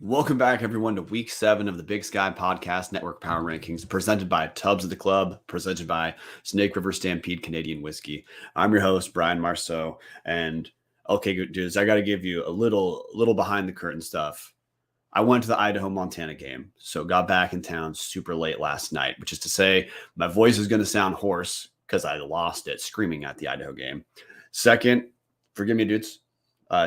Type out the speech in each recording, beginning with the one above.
Welcome back, everyone, to Week 7 of the Big Sky Podcast Network Power Rankings, presented by Tubbs of the Club, presented by Snake River Stampede Canadian Whiskey. I'm your host, Brian Marceau, and okay, good dudes, I got to give you a little behind the curtain stuff. I went to the Idaho-Montana game, so got back in town super late last night, which is to say my voice is going to sound hoarse because I lost it screaming at the Idaho game. Second, forgive me, dudes.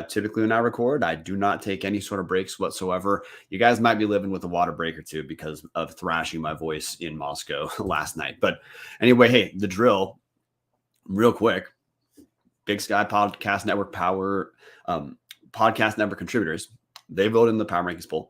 Typically when I record, I do not take any sort of breaks whatsoever. You guys might be living with a water break or two because of thrashing my voice in Marceau last night. But anyway, hey, the drill, real quick. Big Sky Podcast Network Podcast Network contributors, they voted in the Power Rankings poll.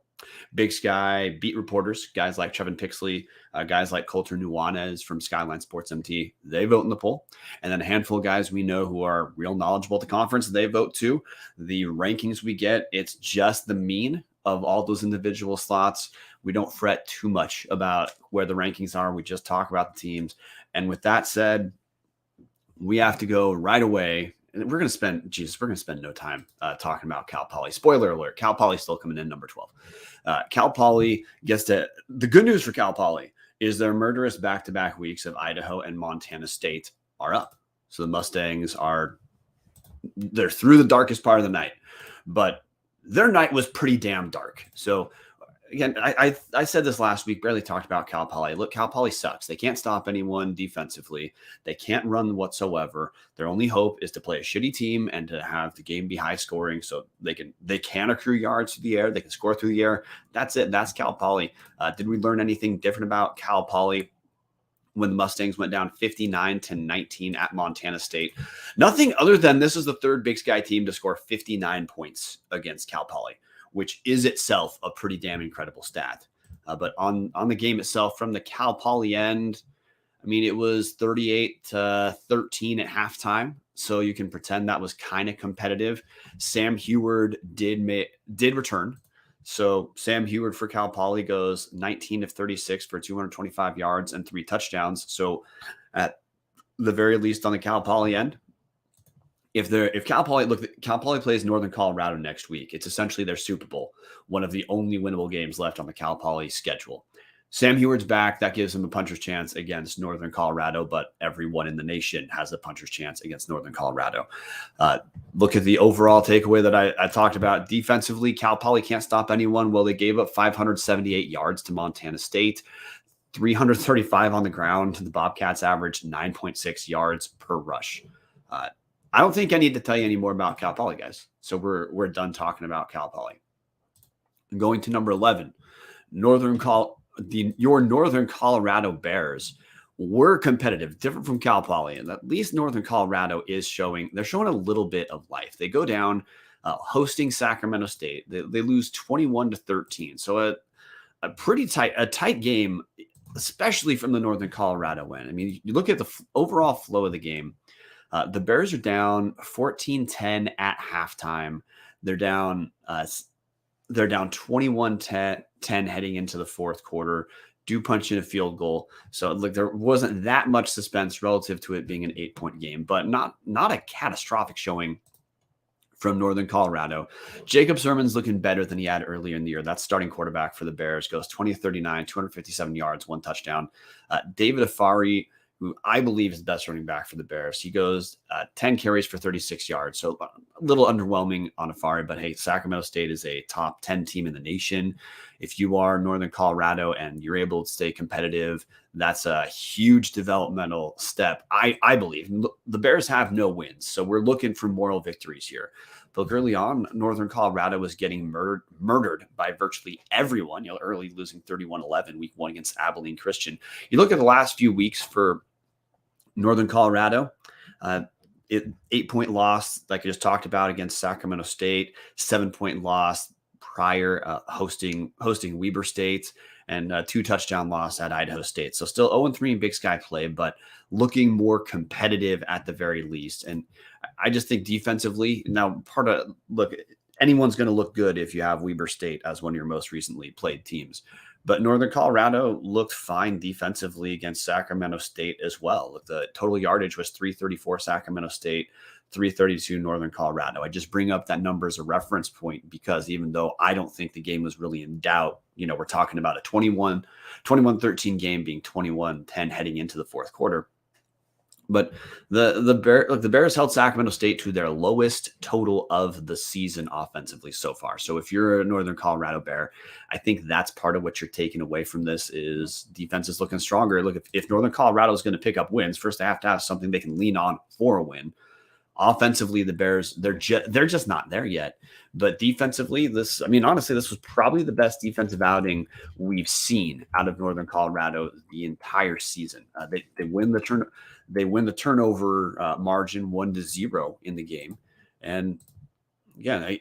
Big Sky beat reporters, guys like Trevin Pixley, guys like Coulter Nuanez from Skyline Sports MT, they vote in the poll. And then a handful of guys we know who are real knowledgeable at the conference, they vote too. The rankings we get, it's just the mean of all those individual slots. We don't fret too much about where the rankings are. We just talk about the teams. And with that said, we have to go right away. And we're going to spend no time talking about Cal Poly. Spoiler alert, Cal Poly still coming in number 12. Cal Poly gets to – the good news for Cal Poly is their murderous back-to-back weeks of Idaho and Montana State are up. So the Mustangs they're through the darkest part of the night. But their night was pretty damn dark. So – again, I said this last week, barely talked about Cal Poly. Look, Cal Poly sucks. They can't stop anyone defensively. They can't run whatsoever. Their only hope is to play a shitty team and to have the game be high scoring so they can accrue yards through the air. They can score through the air. That's it. That's Cal Poly. Did we learn anything different about Cal Poly when the Mustangs went down 59-19 at Montana State? Nothing other than this is the third Big Sky team to score 59 points against Cal Poly, which is itself a pretty damn incredible stat. But on the game itself, from the Cal Poly end, I mean, it was 38-13 at halftime, so you can pretend that was kind of competitive. Sam Heward did return. So Sam Heward for Cal Poly goes 19 of 36 for 225 yards and 3 touchdowns. So at the very least on the Cal Poly end, if Cal Poly plays Northern Colorado next week, it's essentially their Super Bowl, one of the only winnable games left on the Cal Poly schedule. Sam Heward's back. That gives him a puncher's chance against Northern Colorado, but everyone in the nation has a puncher's chance against Northern Colorado. Look at the overall takeaway that I talked about. Defensively, Cal Poly can't stop anyone. Well, they gave up 578 yards to Montana State, 335 on the ground. The Bobcats averaged 9.6 yards per rush. I don't think I need to tell you any more about Cal Poly, guys. So we're done talking about Cal Poly. Going to number 11, your Northern Colorado Bears were competitive, different from Cal Poly, and at least Northern Colorado is showing a little bit of life. They go down hosting Sacramento State. They lose 21-13. So a pretty tight game, especially from the Northern Colorado end. I mean, you look at the overall flow of the game. The Bears are down 14-10 at halftime. They're down 21-10 heading into the fourth quarter. Do punch in a field goal. So like there wasn't that much suspense relative to it being an 8-point game, but not a catastrophic showing from Northern Colorado. Jacob Sermon's looking better than he had earlier in the year. That's starting quarterback for the Bears, goes 20-39, 257 yards, 1 touchdown. David Afari, who I believe is the best running back for the Bears. He goes 10 carries for 36 yards. So a little underwhelming on Afari, but hey, Sacramento State is a top 10 team in the nation. If you are Northern Colorado and you're able to stay competitive, that's a huge developmental step. I believe the Bears have no wins, so we're looking for moral victories here. But early on, Northern Colorado was getting murdered by virtually everyone, early losing 31-11 week 1 against Abilene Christian. You look at the last few weeks for Northern Colorado, 8-point loss, like I just talked about, against Sacramento State, 7-point loss prior hosting Weber State, and a 2-touchdown loss at Idaho State. So still 0-3 in Big Sky play, but looking more competitive at the very least. And I just think defensively, now anyone's going to look good if you have Weber State as one of your most recently played teams. But Northern Colorado looked fine defensively against Sacramento State as well. The total yardage was 334 Sacramento State, 332 Northern Colorado. I just bring up that number as a reference point because even though I don't think the game was really in doubt, we're talking about a 21-13 game being 21-10 heading into the fourth quarter. But the Bears held Sacramento State to their lowest total of the season offensively so far. So if you're a Northern Colorado Bear, I think that's part of what you're taking away from this is defense is looking stronger. Look, if Northern Colorado is going to pick up wins, first they have to have something they can lean on for a win. Offensively, the Bears, they're just not there yet. But defensively, honestly, this was probably the best defensive outing we've seen out of Northern Colorado the entire season. They win the turnover margin 1-0 in the game. And again,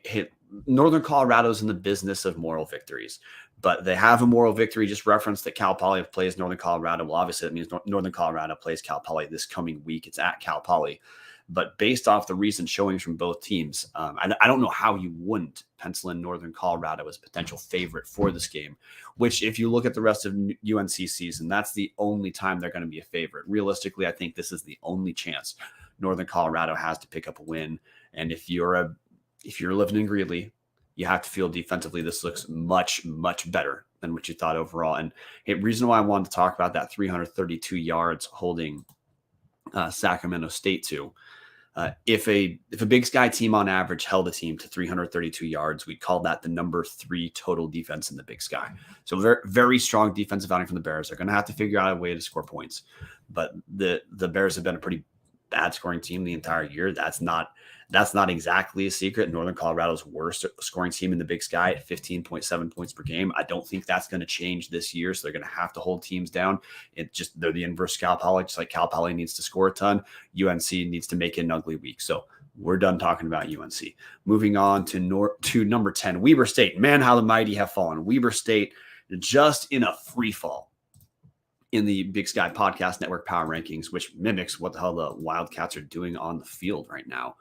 Northern Colorado's in the business of moral victories, but they have a moral victory. Just referenced that Cal Poly plays Northern Colorado. Well, obviously that means Northern Colorado plays Cal Poly this coming week. It's at Cal Poly. But based off the recent showings from both teams, I don't know how you wouldn't pencil in Northern Colorado as potential favorite for this game, which if you look at the rest of UNC season, that's the only time they're going to be a favorite. Realistically, I think this is the only chance Northern Colorado has to pick up a win. And if you're living in Greeley, you have to feel defensively this looks much, much better than what you thought overall. And the reason why I wanted to talk about that 332 yards holding Sacramento State to, if a Big Sky team on average held a team to 332 yards, we'd call that the number 3 total defense in the Big Sky. So very, very strong defensive outing from the Bears. They're going to have to figure out a way to score points. But the Bears have been a pretty bad scoring team the entire year. That's not exactly a secret. Northern Colorado's worst scoring team in the Big Sky at 15.7 points per game. I don't think that's going to change this year. So they're going to have to hold teams down. They're the inverse Cal Poly. Just like Cal Poly needs to score a ton, UNC needs to make it an ugly week. So we're done talking about UNC. Moving on to number 10, Weber State. Man, how the mighty have fallen. Weber State just in a free fall in the Big Sky Podcast Network Power Rankings, which mimics what the hell the Wildcats are doing on the field right now.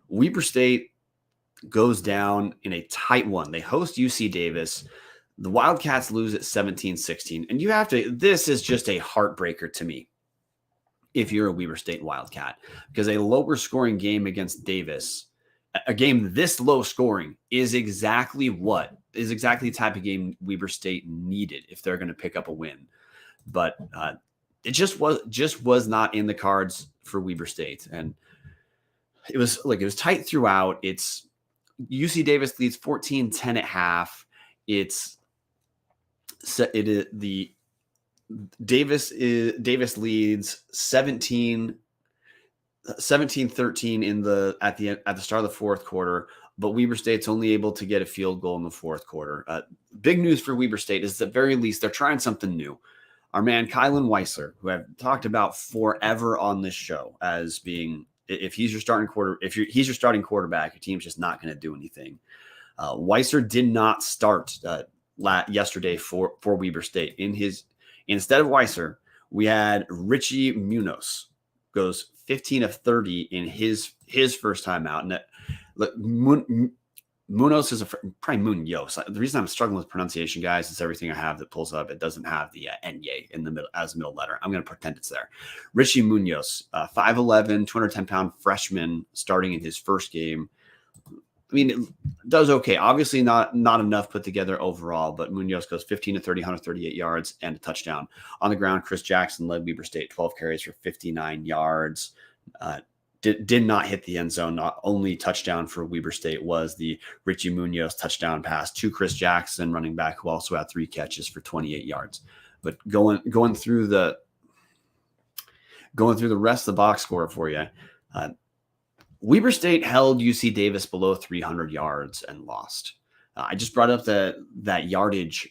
Weber State goes down in a tight one. They host UC Davis. The Wildcats lose at 17-16. And this is just a heartbreaker to me if you're a Weber State Wildcat, because a lower scoring game against Davis, a game this low scoring is exactly the type of game Weber State needed if they're going to pick up a win. But it just was not in the cards for Weber State. And it was tight throughout. It's UC Davis leads 14-10 at half. Davis leads 17-13 at the start of the fourth quarter, but Weber State's only able to get a field goal in the fourth quarter. Big news for Weber State is at the very least they're trying something new. Our man Kylan Weisler, who I've talked about forever on this show as being, if he's your starting quarterback, your team's just not going to do anything. Weisler did not start yesterday for Weber State. Instead of Weisler, we had Richie Munoz goes 15 of 30 in his first time out. And Munoz is probably Munoz. The reason I'm struggling with pronunciation, guys, is everything I have that pulls up. It doesn't have the N-Y in the middle as a middle letter. I'm going to pretend it's there. Richie Munoz, 5'11", 210-pound freshman starting in his first game. I mean, it does okay. Obviously not enough put together overall, but Munoz goes 15 to 30, 138 yards and a touchdown. On the ground, Chris Jackson led Weber State 12 carries for 59 yards. Did not hit the end zone. Not only touchdown for Weber State was the Richie Munoz touchdown pass to Chris Jackson, running back, who also had 3 catches for 28 yards. But going through the rest of the box score for you, Weber State held UC Davis below 300 yards and lost. I just brought up that yardage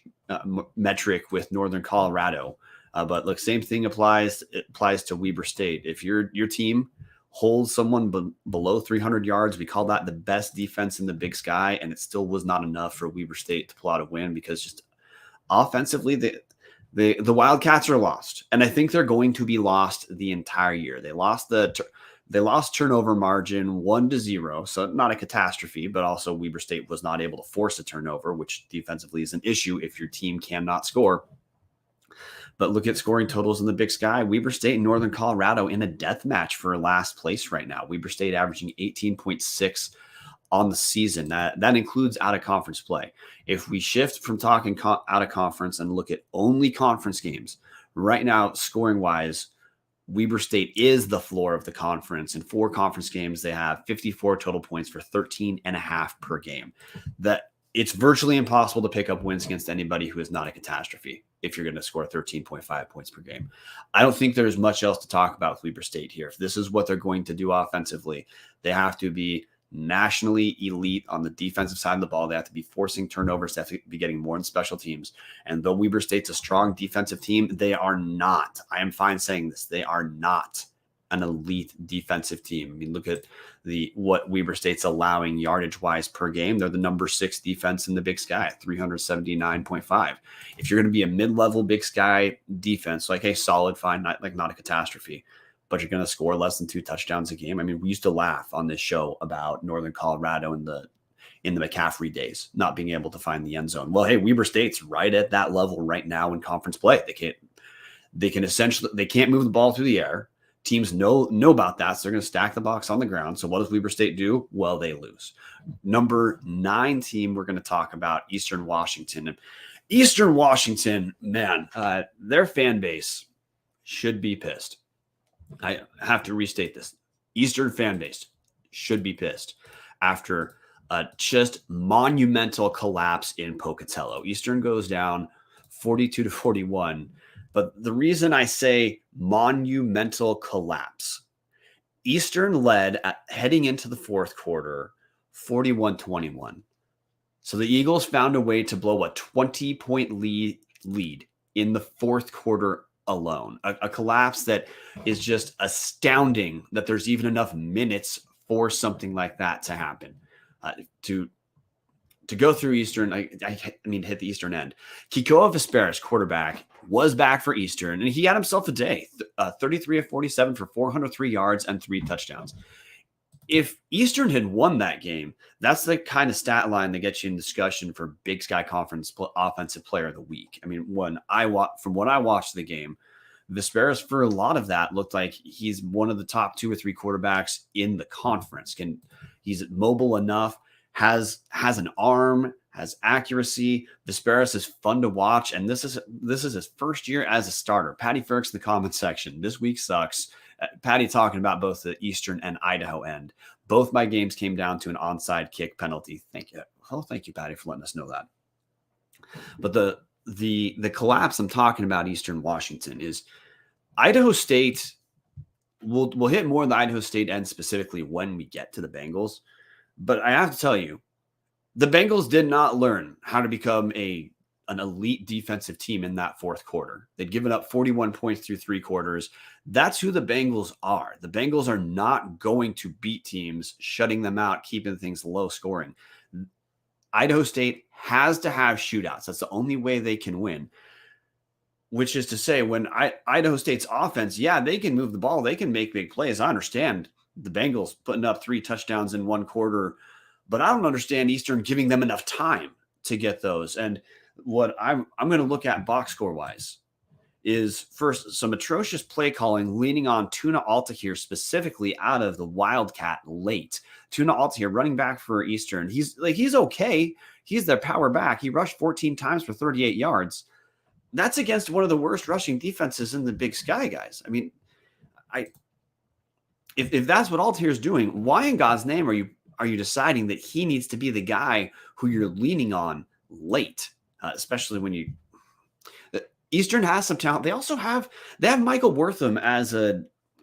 metric with Northern Colorado, but look, same thing applies to Weber State. If your team holds someone below 300 yards, we call that the best defense in the Big Sky, and it still was not enough for Weber State to pull out a win because just offensively, the Wildcats are lost, and I think they're going to be lost the entire year. They lost turnover margin 1-0, so not a catastrophe, but also Weber State was not able to force a turnover, which defensively is an issue if your team cannot score. But look at scoring totals in the Big Sky. Weber State and Northern Colorado in a death match for last place right now. Weber State averaging 18.6 on the season. That includes out-of-conference play. If we shift from talking out-of-conference and look at only conference games, right now, scoring-wise, Weber State is the floor of the conference. In 4 conference games, they have 54 total points for 13.5 per game. That it's virtually impossible to pick up wins against anybody who is not a catastrophe if you're going to score 13.5 points per game. I don't think there's much else to talk about with Weber State here. If this is what they're going to do offensively, they have to be nationally elite on the defensive side of the ball. They have to be forcing turnovers. They have to be getting more in special teams. And though Weber State's a strong defensive team, they are not. I am fine saying this. They are not an elite defensive team. I mean, look at what Weber State's allowing yardage-wise per game. They're the number 6 defense in the Big Sky, 379.5. If you're going to be a mid-level Big Sky defense, like, hey, solid, fine, not a catastrophe, but you're going to score less than 2 touchdowns a game. I mean, we used to laugh on this show about Northern Colorado in the McCaffrey days, not being able to find the end zone. Well, hey, Weber State's right at that level right now in conference play. They can't move the ball through the air. Teams know about that, so they're going to stack the box on the ground. So what does Weber State do? Well, they lose. Number 9 team we're going to talk about, Eastern Washington. And Eastern Washington, man, their fan base should be pissed. I have to restate this. Eastern fan base should be pissed after a just monumental collapse in Pocatello. Eastern goes down 42-41. But the reason I say monumental collapse, Eastern led heading into the fourth quarter 41-21. So the Eagles found a way to blow a 20-point lead in the fourth quarter alone. A collapse that is just astounding that there's even enough minutes for something like that to happen. To go through Eastern, I mean, hit the Eastern end. Kikoa Vesperis, quarterback, was back for Eastern, and he had himself a day, 33 of 47 for 403 yards and 3 touchdowns. If Eastern had won that game, that's the kind of stat line that gets you in discussion for Big Sky Conference Offensive Player of the Week. I mean, from what I watched the game, Vesperis, for a lot of that, looked like he's one of the top 2 or 3 quarterbacks in the conference. He's mobile enough, has an arm, has accuracy. Vesperis is fun to watch, and this is his first year as a starter. Patty Ferks in the comment section. This week sucks. Patty talking about both the Eastern and Idaho end. Both my games came down to an onside kick penalty. Thank you. Oh, thank you, Patty, for letting us know that. But the collapse I'm talking about, Eastern Washington, is Idaho State. We'll hit more on the Idaho State end specifically when we get to the Bengals. But I have to tell you, the Bengals did not learn how to become an elite defensive team in that fourth quarter. They'd given up 41 points through 3 quarters. That's who the Bengals are. The Bengals are not going to beat teams, shutting them out, keeping things low scoring. Idaho State has to have shootouts. That's the only way they can win, which is to say when Idaho State's offense, yeah, they can move the ball. They can make big plays. I understand the Bengals putting up 3 touchdowns in 1 quarter, but I don't understand Eastern giving them enough time to get those. And what I'm going to look at box score wise is first some atrocious play calling, leaning on Tuna Alta here, specifically out of the Wildcat late. Tuna Alta here, running back for Eastern. He's okay. He's their power back. He rushed 14 times for 38 yards. That's against one of the worst rushing defenses in the Big Sky, guys. I mean, if that's what Altair is doing, why in God's name are you deciding that he needs to be the guy who you're leaning on late, especially when Eastern has some talent. They have Michael Wortham as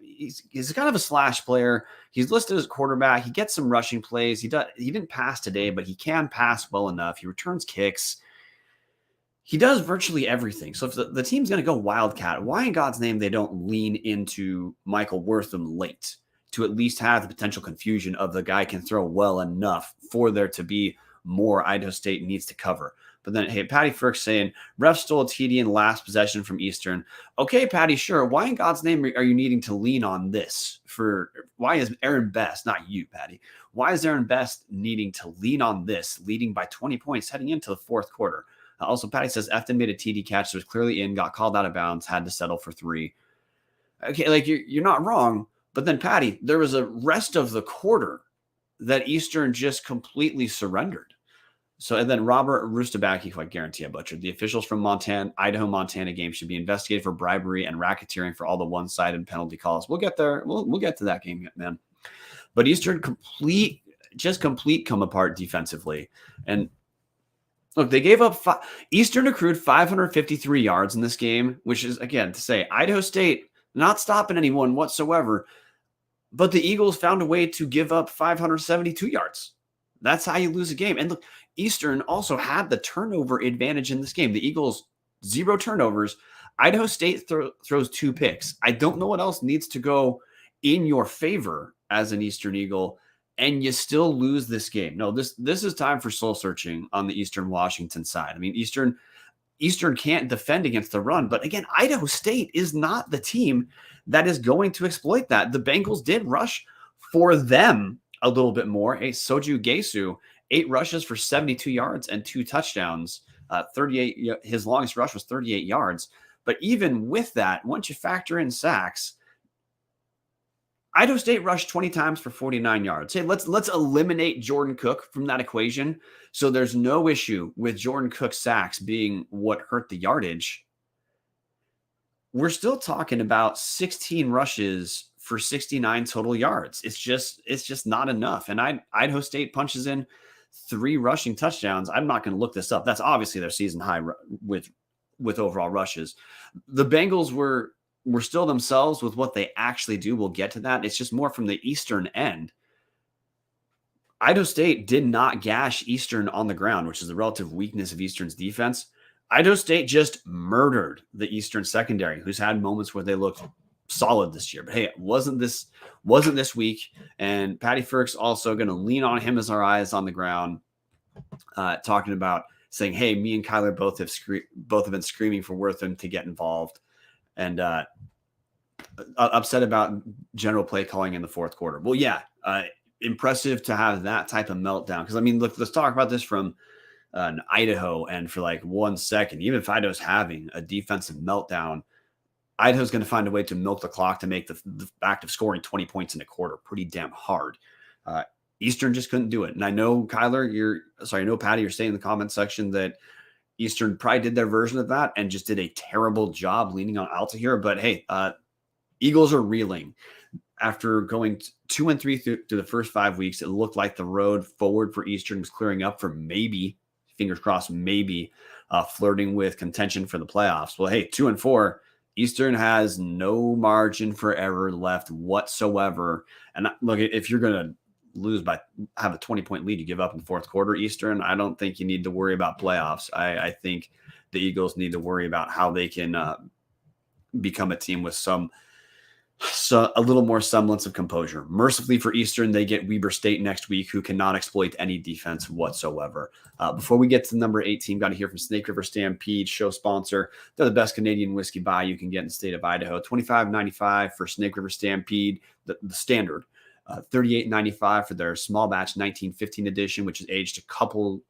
he's kind of a slash player. He's listed as quarterback. He gets some rushing plays. He didn't pass today, but he can pass well enough. He returns kicks. He does virtually everything. So if the team's going to go Wildcat, why in God's name they don't lean into Michael Wortham late to at least have the potential confusion of the guy can throw well enough for there to be more Idaho State needs to cover. But then, hey, Patty Ferks saying, ref stole a TD in last possession from Eastern. Okay, Patty, sure. Why in God's name are you needing to lean on this? Why is Aaron Best, not you, Patty, why is Aaron Best needing to lean on this, leading by 20 points heading into the fourth quarter? Also, Patty says Efton made a TD catch that was clearly in, got called out of bounds, had to settle for 3. Okay, like you're not wrong, but then Patty, there was a rest of the quarter that Eastern just completely surrendered. So, and then Robert Rustabaki, who I guarantee I butchered, the officials from Idaho, Montana game should be investigated for bribery and racketeering for all the one-sided penalty calls. We'll get there. We'll get to that game, man. But Eastern complete come apart defensively. And look, they gave up Eastern accrued 553 yards in this game, which is, again, to say Idaho State not stopping anyone whatsoever. But the Eagles found a way to give up 572 yards. That's how you lose a game. And look, Eastern also had the turnover advantage in this game. The Eagles, 0 turnovers. Idaho State throws 2 picks. I don't know what else needs to go in your favor as an Eastern Eagle, and you still lose this game. No, this is time for soul searching on the Eastern Washington side. I mean, Eastern can't defend against the run, but again, Idaho State is not the team that is going to exploit that. The Bengals did rush for them a little bit more. Hey, Soju Gesu, 8 rushes for 72 yards and 2 touchdowns. 38. His longest rush was 38 yards. But even with that, once you factor in sacks, Idaho State rushed 20 times for 49 yards. Hey, let's eliminate Jordan Cook from that equation. So there's no issue with Jordan Cook's sacks being what hurt the yardage. We're still talking about 16 rushes for 69 total yards. It's just not enough. And Idaho State punches in 3 rushing touchdowns. I'm not going to look this up. That's obviously their season high with overall rushes. The Bengals were still themselves with what they actually do. We'll get to that. It's just more from the Eastern end. Idaho State did not gash Eastern on the ground, which is the relative weakness of Eastern's defense. Idaho State just murdered the Eastern secondary, who's had moments where they looked solid this year. But hey, it wasn't this week. And Patty Ferk's also going to lean on him as our eyes on the ground, talking about saying, hey, me and Kyler both have been screaming for Wortham to get involved. And upset about general play calling in the fourth quarter. Well, yeah, impressive to have that type of meltdown. Because, I mean, look, let's talk about this from Idaho. And for like 1 second, even if Idaho's having a defensive meltdown, Idaho's going to find a way to milk the clock to make the act of scoring 20 points in a quarter pretty damn hard. Eastern just couldn't do it. And I know, Kyler, I know, Patty, you're saying in the comment section that Eastern probably did their version of that and just did a terrible job leaning on Alta here. But hey, Eagles are reeling. After going 2-3 through the first 5 weeks, it looked like the road forward for Eastern was clearing up for maybe, fingers crossed, maybe flirting with contention for the playoffs. Well, hey, 2-4, Eastern has no margin for error left whatsoever. And look, if you're going to have a 20-point lead you give up in the fourth quarter, Eastern, I don't think you need to worry about playoffs. I think the Eagles need to worry about how they can become a team with a little more semblance of composure. Mercifully for Eastern, they get Weber State next week, who cannot exploit any defense whatsoever. Before we get to the number 8 team, got to hear from Snake River Stampede, show sponsor. They're the best Canadian whiskey buy you can get in the state of Idaho. $25.95 for Snake River Stampede, the standard. $38.95 for their small batch 1915 edition, which is aged a couple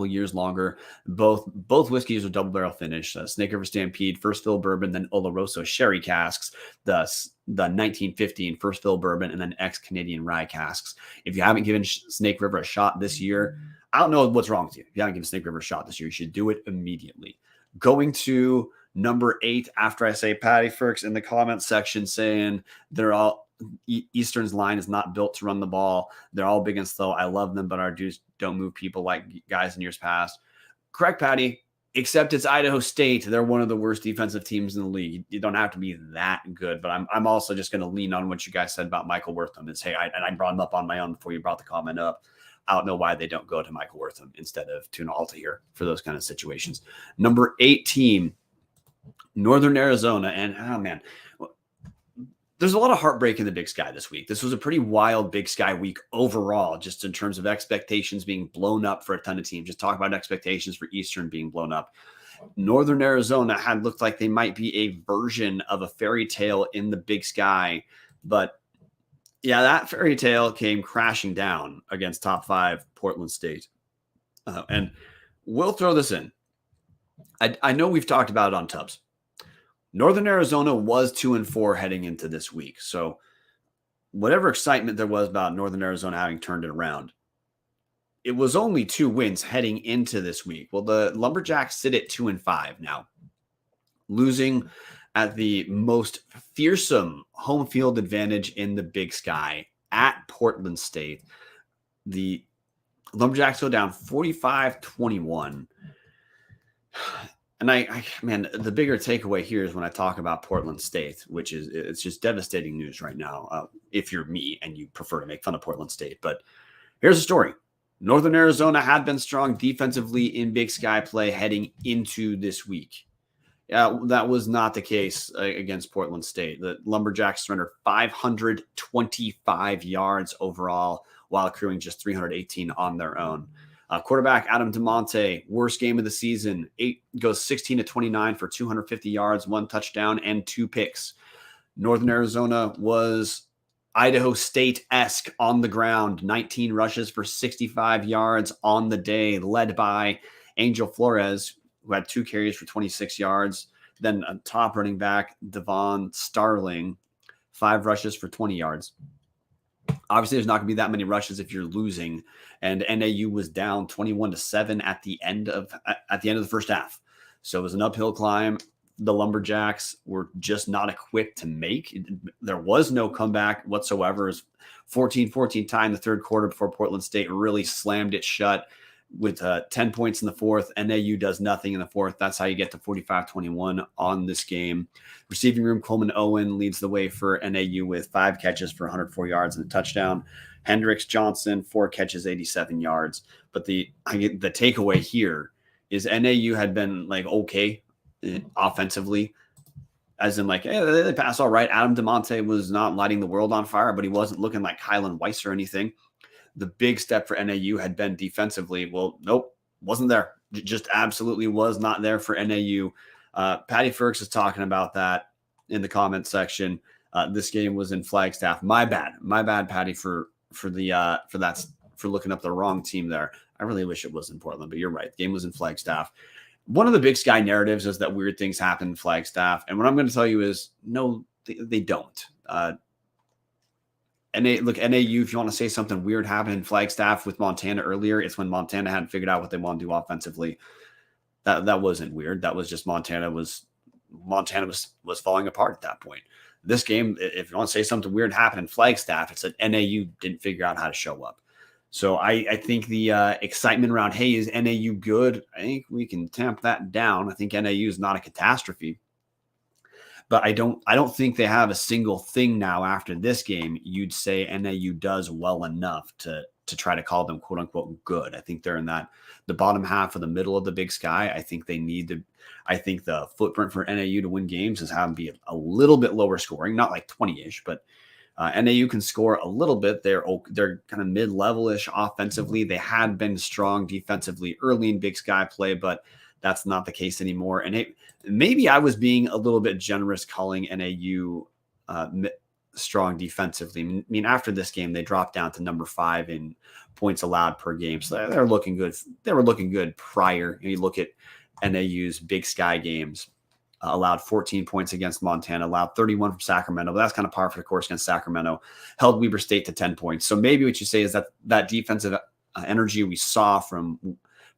years longer. Both whiskeys are double barrel finish. Snake River Stampede, first fill bourbon, then Oloroso sherry casks. The 1915 first fill bourbon, and then ex-Canadian rye casks. If you haven't given Snake River a shot this year, I don't know what's wrong with you. If you haven't given Snake River a shot this year, you should do it immediately. Going to number 8 after I say Patty Ferks in the comment section saying they're all Eastern's line is not built to run the ball. They're all big and slow. I love them, but our dudes don't move people like guys in years past. Correct, Patty, except it's Idaho State. They're one of the worst defensive teams in the league. You don't have to be that good, but I'm also just going to lean on what you guys said about Michael Wortham and say, I brought him up on my own before you brought the comment up. I don't know why they don't go to Michael Wortham instead of Tuna Alta here for those kind of situations. Number 8 team, Northern Arizona. And, oh, man, there's a lot of heartbreak in the Big Sky this week. This was a pretty wild Big Sky week overall, just in terms of expectations being blown up for a ton of teams. Just talk about expectations for Eastern being blown up. Northern Arizona had looked like they might be a version of a fairy tale in the Big Sky. But, yeah, that fairy tale came crashing down against top 5 Portland State. And we'll throw this in. I know we've talked about it on Tubbs. Northern Arizona was 2-4 heading into this week. So whatever excitement there was about Northern Arizona having turned it around, it was only 2 wins heading into this week. Well, the Lumberjacks sit at 2-5 now, losing at the most fearsome home field advantage in the Big Sky at Portland State. The Lumberjacks go down 45-21. And man, the bigger takeaway here is when I talk about Portland State, which is, it's just devastating news right now. If you're me and you prefer to make fun of Portland State, but here's the story. Northern Arizona had been strong defensively in Big Sky play heading into this week. That was not the case against Portland State. The Lumberjacks surrendered 525 yards overall while accruing just 318 on their own. Quarterback Adam DeMonte, worst game of the season, goes 16-29 for 250 yards, 1 touchdown, and 2 picks. Northern Arizona was Idaho State-esque on the ground, 19 rushes for 65 yards on the day, led by Angel Flores, who had 2 carries for 26 yards. Then a top running back, Devon Starling, 5 rushes for 20 yards. Obviously, there's not going to be that many rushes if you're losing, and NAU was down 21-7 at the end of the first half. So it was an uphill climb. The Lumberjacks were just not equipped to make. There was no comeback whatsoever. It was 14-14 tie in the third quarter before Portland State really slammed it shut with 10 points in the fourth. NAU does nothing in the fourth. That's how you get to 45-21 on this game. Receiving room, Coleman Owen leads the way for NAU with 5 catches for 104 yards and a touchdown. Hendricks Johnson, 4 catches, 87 yards. But the takeaway here is NAU had been like okay offensively, as in like, hey, they pass all right. Adam DeMonte was not lighting the world on fire, but he wasn't looking like Kylan Weiss or anything. The big step for NAU had been defensively. Well, nope, wasn't there. Just absolutely was not there for NAU. Patty Ferks is talking about that in the comment section. This game was in Flagstaff. My bad, Patty, for looking up the wrong team there. I really wish it was in Portland, but you're right. The game was in Flagstaff. One of the Big Sky narratives is that weird things happen in Flagstaff, and what I'm going to tell you is no, they don't. NAU, if you want to say something weird happened in Flagstaff with Montana earlier, it's when Montana hadn't figured out what they want to do offensively. That wasn't weird. That was just Montana was falling apart at that point. This game, if you want to say something weird happened in Flagstaff, it's that NAU didn't figure out how to show up. So I think the excitement around, hey, is NAU good? I think we can tamp that down. I think NAU is not a catastrophe. But I don't think they have a single thing now after this game you'd say NAU does well enough to try to call them quote unquote good. I think they're in the bottom half of the middle of the Big Sky. I think I think the footprint for NAU to win games is have them be a little bit lower scoring, not like 20-ish, but NAU can score a little bit. They're kind of mid-level-ish offensively. They had been strong defensively early in Big Sky play, but that's not the case anymore. And maybe I was being a little bit generous calling NAU strong defensively. I mean, after this game, they dropped down to number 5 in points allowed per game. So they're looking good. They were looking good prior. You look at NAU's Big Sky games, allowed 14 points against Montana, allowed 31 from Sacramento. But that's kind of par for the course against Sacramento. Held Weber State to 10 points. So maybe what you say is that defensive energy we saw from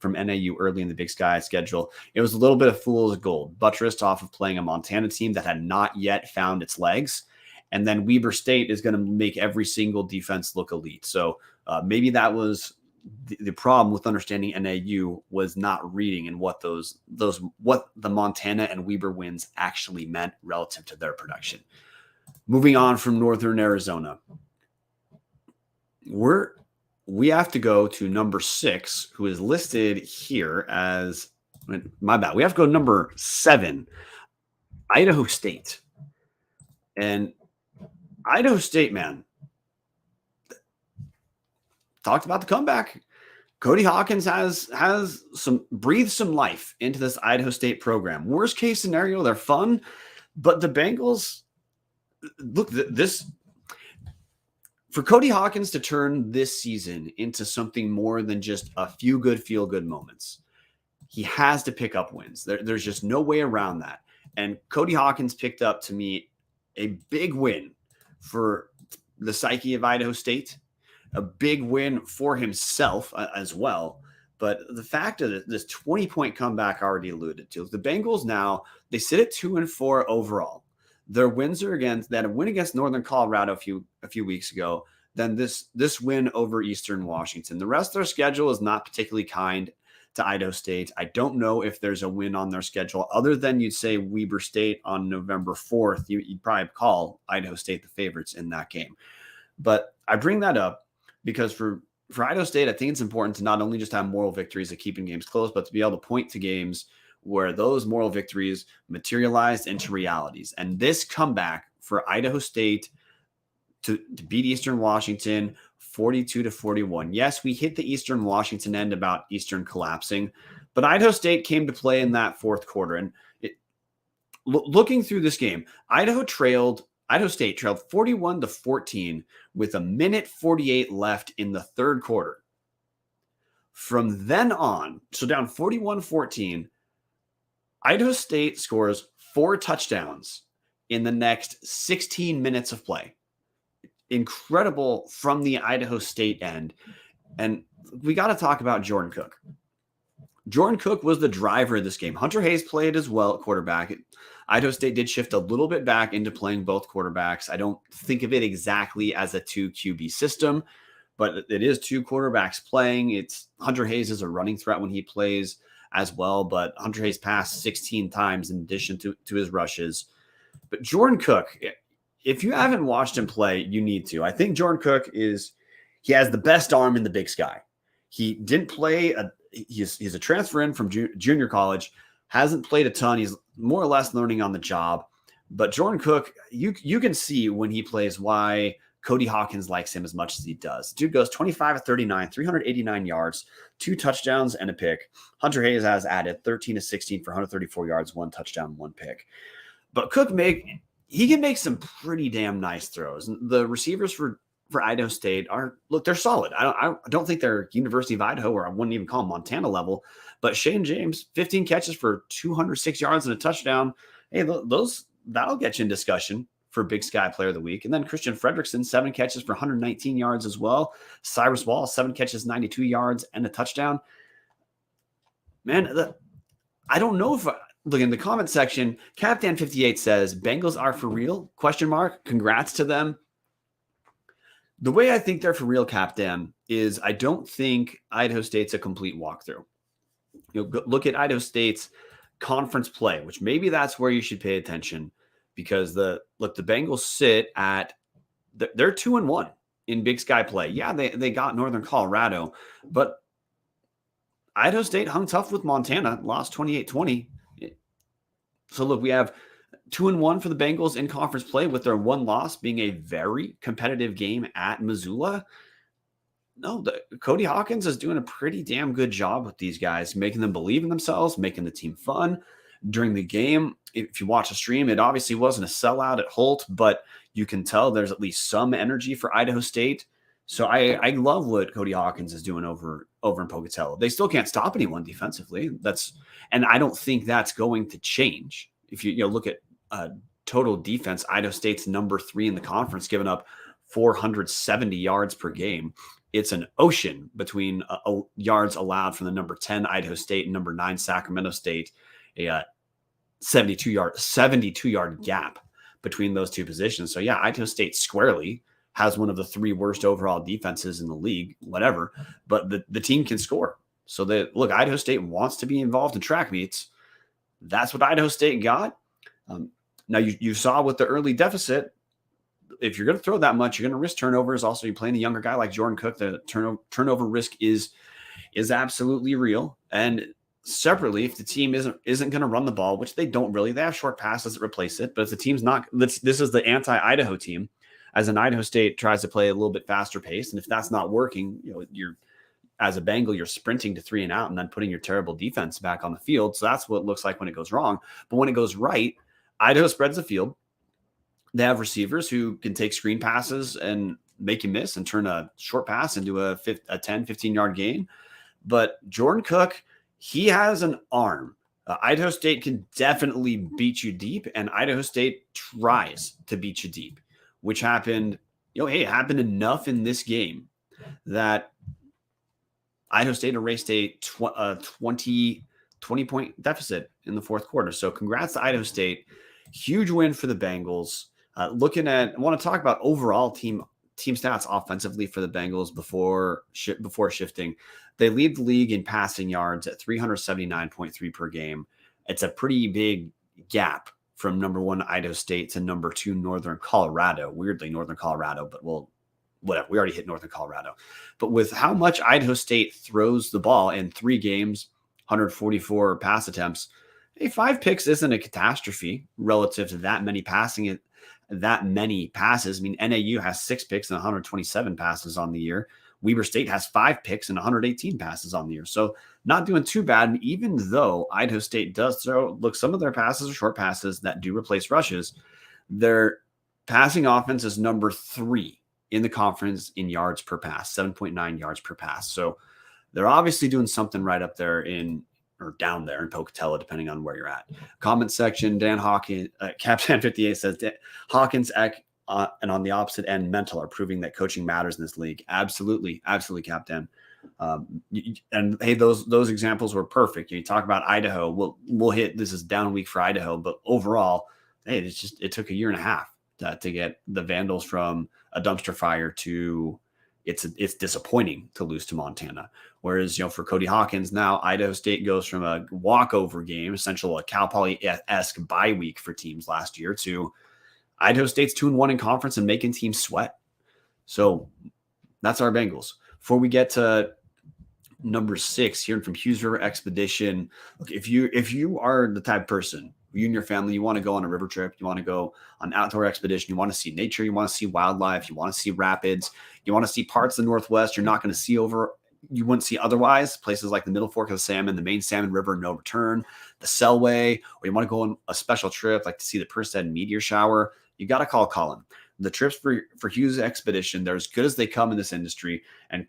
NAU early in the Big Sky schedule, it was a little bit of fool's gold, buttressed off of playing a Montana team that had not yet found its legs. And then Weber State is going to make every single defense look elite. So maybe that was the problem with understanding NAU was not reading and what what the Montana and Weber wins actually meant relative to their production. Moving on from Northern Arizona, we have to go to number 6, who is listed here as, my bad. We have to go to number 7, Idaho State. And Idaho State, man, talked about the comeback. Cody Hawkins has breathed some life into this Idaho State program. Worst case scenario, they're fun, but the Bengals, look, this for Cody Hawkins to turn this season into something more than just a few good feel-good moments, he has to pick up wins. There's just no way around that. And Cody Hawkins picked up, to me, a big win for the psyche of Idaho State, a big win for himself as well. But the fact of this 20-point comeback already alluded to, the Bengals now, they sit at 2-4 overall. Their wins are against that, a win against Northern Colorado a few weeks ago, then this win over Eastern Washington. The rest of their schedule is not particularly kind to Idaho State. I don't know if there's a win on their schedule other than you'd say Weber State on November 4th. You'd probably call Idaho State the favorites in that game. But I bring that up because for Idaho State, I think it's important to not only just have moral victories of keeping games close, but to be able to point to games where those moral victories materialized into realities. And this comeback for Idaho State to beat Eastern Washington 42-41. Yes, we hit the Eastern Washington end about Eastern collapsing, but Idaho State came to play in that fourth quarter. And looking through this game, Idaho State trailed 41-14 with 1:48 left in the third quarter. From then on, so down 41-14, Idaho State scores 4 touchdowns in the next 16 minutes of play. Incredible from the Idaho State end. And we got to talk about Jordan Cook. Jordan Cook was the driver of this game. Hunter Hayes played as well at quarterback. Idaho State did shift a little bit back into playing both quarterbacks. I don't think of it exactly as a 2 QB system, but it is 2 quarterbacks playing. It's Hunter Hayes is a running threat when he plays as well, but Hunter Hayes passed 16 times in addition to his rushes. But Jordan Cook, if you haven't watched him play, you need to. I think Jordan Cook he has the best arm in the Big Sky. He didn't play, he's a transfer in from junior college, hasn't played a ton. He's more or less learning on the job. But Jordan Cook, you can see when he plays why Cody Hawkins likes him as much as he does. Dude goes 25-39, 389 yards, 2 touchdowns and a pick. Hunter Hayes has added 13-16 for 134 yards, 1 touchdown, 1 pick. But Cook he can make some pretty damn nice throws. The receivers for Idaho State they're solid. I don't think they're University of Idaho, or I wouldn't even call them Montana level. But Shane James, 15 catches for 206 yards and a touchdown. Hey, that'll get you in discussion for Big Sky Player of the Week. And then Christian Fredrickson, 7 catches for 119 yards as well. Cyrus Wall, 7 catches, 92 yards and a touchdown. Man, I don't know if look in the comment section, Captain58 says, Bengals are for real? ? Congrats to them. The way I think they're for real, Captain, is I don't think Idaho State's a complete walkthrough. Look at Idaho State's conference play, which maybe that's where you should pay attention, because the Bengals sit at they're 2-1 in Big Sky play. Yeah, they got Northern Colorado, but Idaho State hung tough with Montana, lost 28-20. So look, we have 2-1 for the Bengals in conference play, with their one loss being a very competitive game at Missoula. No, Cody Hawkins is doing a pretty damn good job with these guys, making them believe in themselves, making the team fun. During the game, if you watch the stream, it obviously wasn't a sellout at Holt, but you can tell there's at least some energy for Idaho State. So I love what Cody Hawkins is doing over in Pocatello. They still can't stop anyone defensively. And I don't think that's going to change. If you look at total defense, Idaho State's number 3 in the conference, giving up 470 yards per game. It's an ocean between yards allowed from the number 10 Idaho State and number 9 Sacramento State. A 72-yard gap between those two positions. So yeah, Idaho State squarely has one of the 3 worst overall defenses in the league, whatever, but the team can score. So Idaho State wants to be involved in track meets. That's what Idaho State got. Now you saw with the early deficit, if you're going to throw that much, you're going to risk turnovers. Also, you're playing a younger guy like Jordan Cook. The turnover risk is absolutely real. And separately, if the team isn't going to run the ball, which they don't really, they have short passes that replace it. But if the team's not, this is the anti-Idaho team. As an Idaho State tries to play a little bit faster pace, and if that's not working, you're as a Bengal, you're sprinting to 3 and out, and then putting your terrible defense back on the field. So that's what it looks like when it goes wrong. But when it goes right, Idaho spreads the field. They have receivers who can take screen passes and make you miss and turn a short pass into a 10, 15-yard gain. But Jordan Cook, he has an arm. Idaho State can definitely beat you deep, and Idaho State tries to beat you deep, which happened, hey, it happened enough in this game that Idaho State erased a 20-point deficit in the fourth quarter. So congrats to Idaho State. Huge win for the Bengals. I want to talk about overall team stats offensively for the Bengals before shifting. They lead the league in passing yards at 379.3 per game. It's a pretty big gap from number 1 Idaho State to number 2 Northern Colorado. Weirdly, Northern Colorado, but whatever. We already hit Northern Colorado. But with how much Idaho State throws the ball in 3 games, 144 pass attempts, 5 picks isn't a catastrophe relative to that many passes. I mean, NAU has 6 picks and 127 passes on the year. Weber State has 5 picks and 118 passes on the year. So not doing too bad, even though Idaho State does throw, some of their passes are short passes that do replace rushes. Their passing offense is number 3 in the conference in yards per pass, 7.9 yards per pass. So they're obviously doing something right up there down there in Pocatello, depending on where you're at. Comment section, Dan Hawkins, Captain 58 says, Hawkins, Eck, and on the opposite end, Mental are proving that coaching matters in this league. Absolutely, Captain. And hey, those examples were perfect. You talk about Idaho. We'll hit, this is down week for Idaho, but overall, hey, it took a year and a half to get the Vandals from a dumpster fire to it's disappointing to lose to Montana. Whereas, for Cody Hawkins, now Idaho State goes from a walkover game, essentially a Cal Poly-esque bye week for teams last year, to Idaho State's 2-1 in conference and making teams sweat. So that's our Bengals. Before we get to number 6, hearing from Hughes River Expedition. Look, if you are the type of person, you and your family, you want to go on a river trip, you want to go on an outdoor expedition, you want to see nature, you want to see wildlife, you want to see rapids, you want to see parts of the Northwest you're not going to see you wouldn't see otherwise, places like the Middle Fork of the Salmon, the main Salmon River, No Return, the Selway, or you want to go on a special trip like to see the Perseid meteor shower, you got to call Colin. The trips for Hughes Expedition, they're as good as they come in this industry, and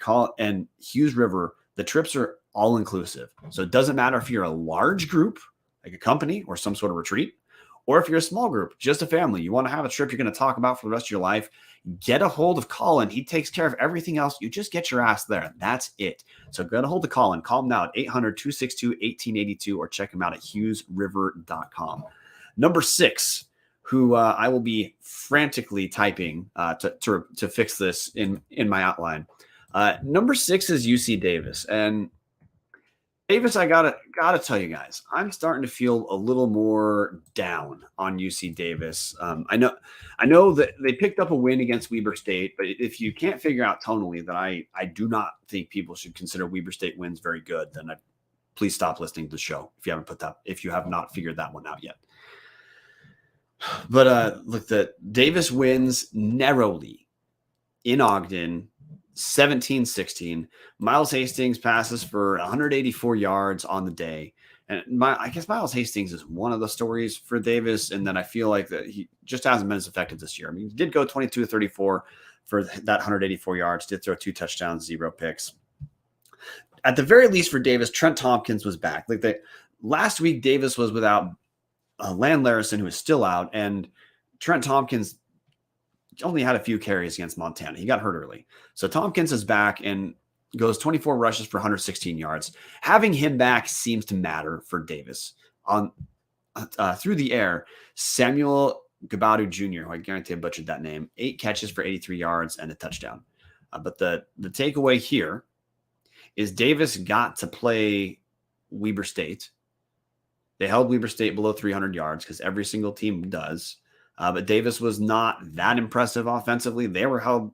Hughes River, the trips are all inclusive. So it doesn't matter if you're a large group, like a company or some sort of retreat, or if you're a small group, just a family, you want to have a trip you're going to talk about for the rest of your life, get a hold of Colin. He takes care of everything else. You just get your ass there. That's it. So get a hold of Colin. Call him now at 800-262-1882 or check him out at hughesriver.com. Number 6, who I will be frantically typing to fix this in my outline. Number 6 is UC Davis. And Davis, I gotta tell you guys, I'm starting to feel a little more down on UC Davis. I know that they picked up a win against Weber State, but if you can't figure out tonally that I do not think people should consider Weber State wins very good, then please stop listening to the show if you have not figured that one out yet. But look, the Davis wins narrowly in Ogden, 17-16. Miles Hastings passes for 184 yards on the day. And I guess Miles Hastings is one of the stories for Davis, and then I feel like that he just hasn't been as effective this year. I mean, he did go 22-34 for that 184 yards, did throw 2 touchdowns, 0 picks. At the very least for Davis, Trent Tompkins was back. Last week, Davis was without Lan Larison, who is still out, and Trent Tompkins only had a few carries against Montana. He got hurt early. So Tompkins is back and goes 24 rushes for 116 yards. Having him back seems to matter for Davis. On through the air, Samuel Gabadu Jr., who I guarantee I butchered that name, 8 catches for 83 yards and a touchdown. But the takeaway here is Davis got to play Weber State. They held Weber State below 300 yards because every single team does. But Davis was not that impressive offensively. They were held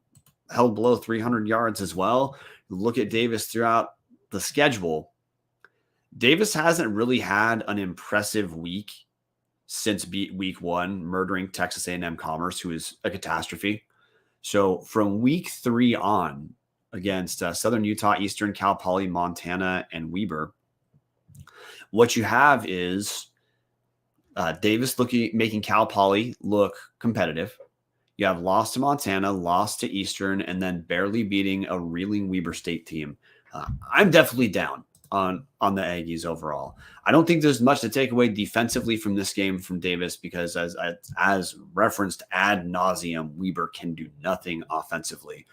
below 300 yards as well. Look at Davis throughout the schedule. Davis hasn't really had an impressive week since week 1, murdering Texas A&M Commerce, who is a catastrophe. So from week 3 on, against Southern Utah, Eastern, Cal Poly, Montana, and Weber, what you have is Davis making Cal Poly look competitive. You have lost to Montana, lost to Eastern, and then barely beating a reeling Weber State team. I'm definitely down on the Aggies overall. I don't think there's much to take away defensively from this game from Davis because as referenced ad nauseum, Weber can do nothing offensively.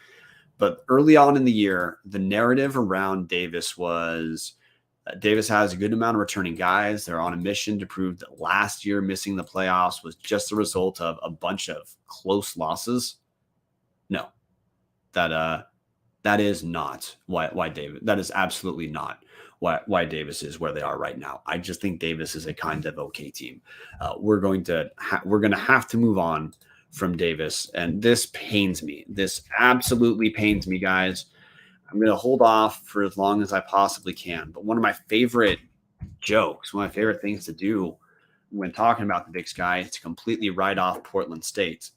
But early on in the year, the narrative around Davis was Davis has a good amount of returning guys. They're on a mission to prove that last year missing the playoffs was just a result of a bunch of close losses. No, that is not why Davis. That is absolutely not why Davis is where they are right now. I just think Davis is a kind of okay team. We're going to have to move on from Davis, and this pains me. This absolutely pains me, guys. I'm going to hold off for as long as I possibly can. But one of my favorite jokes, one of my favorite things to do when talking about the Big Sky is to completely write off Portland State.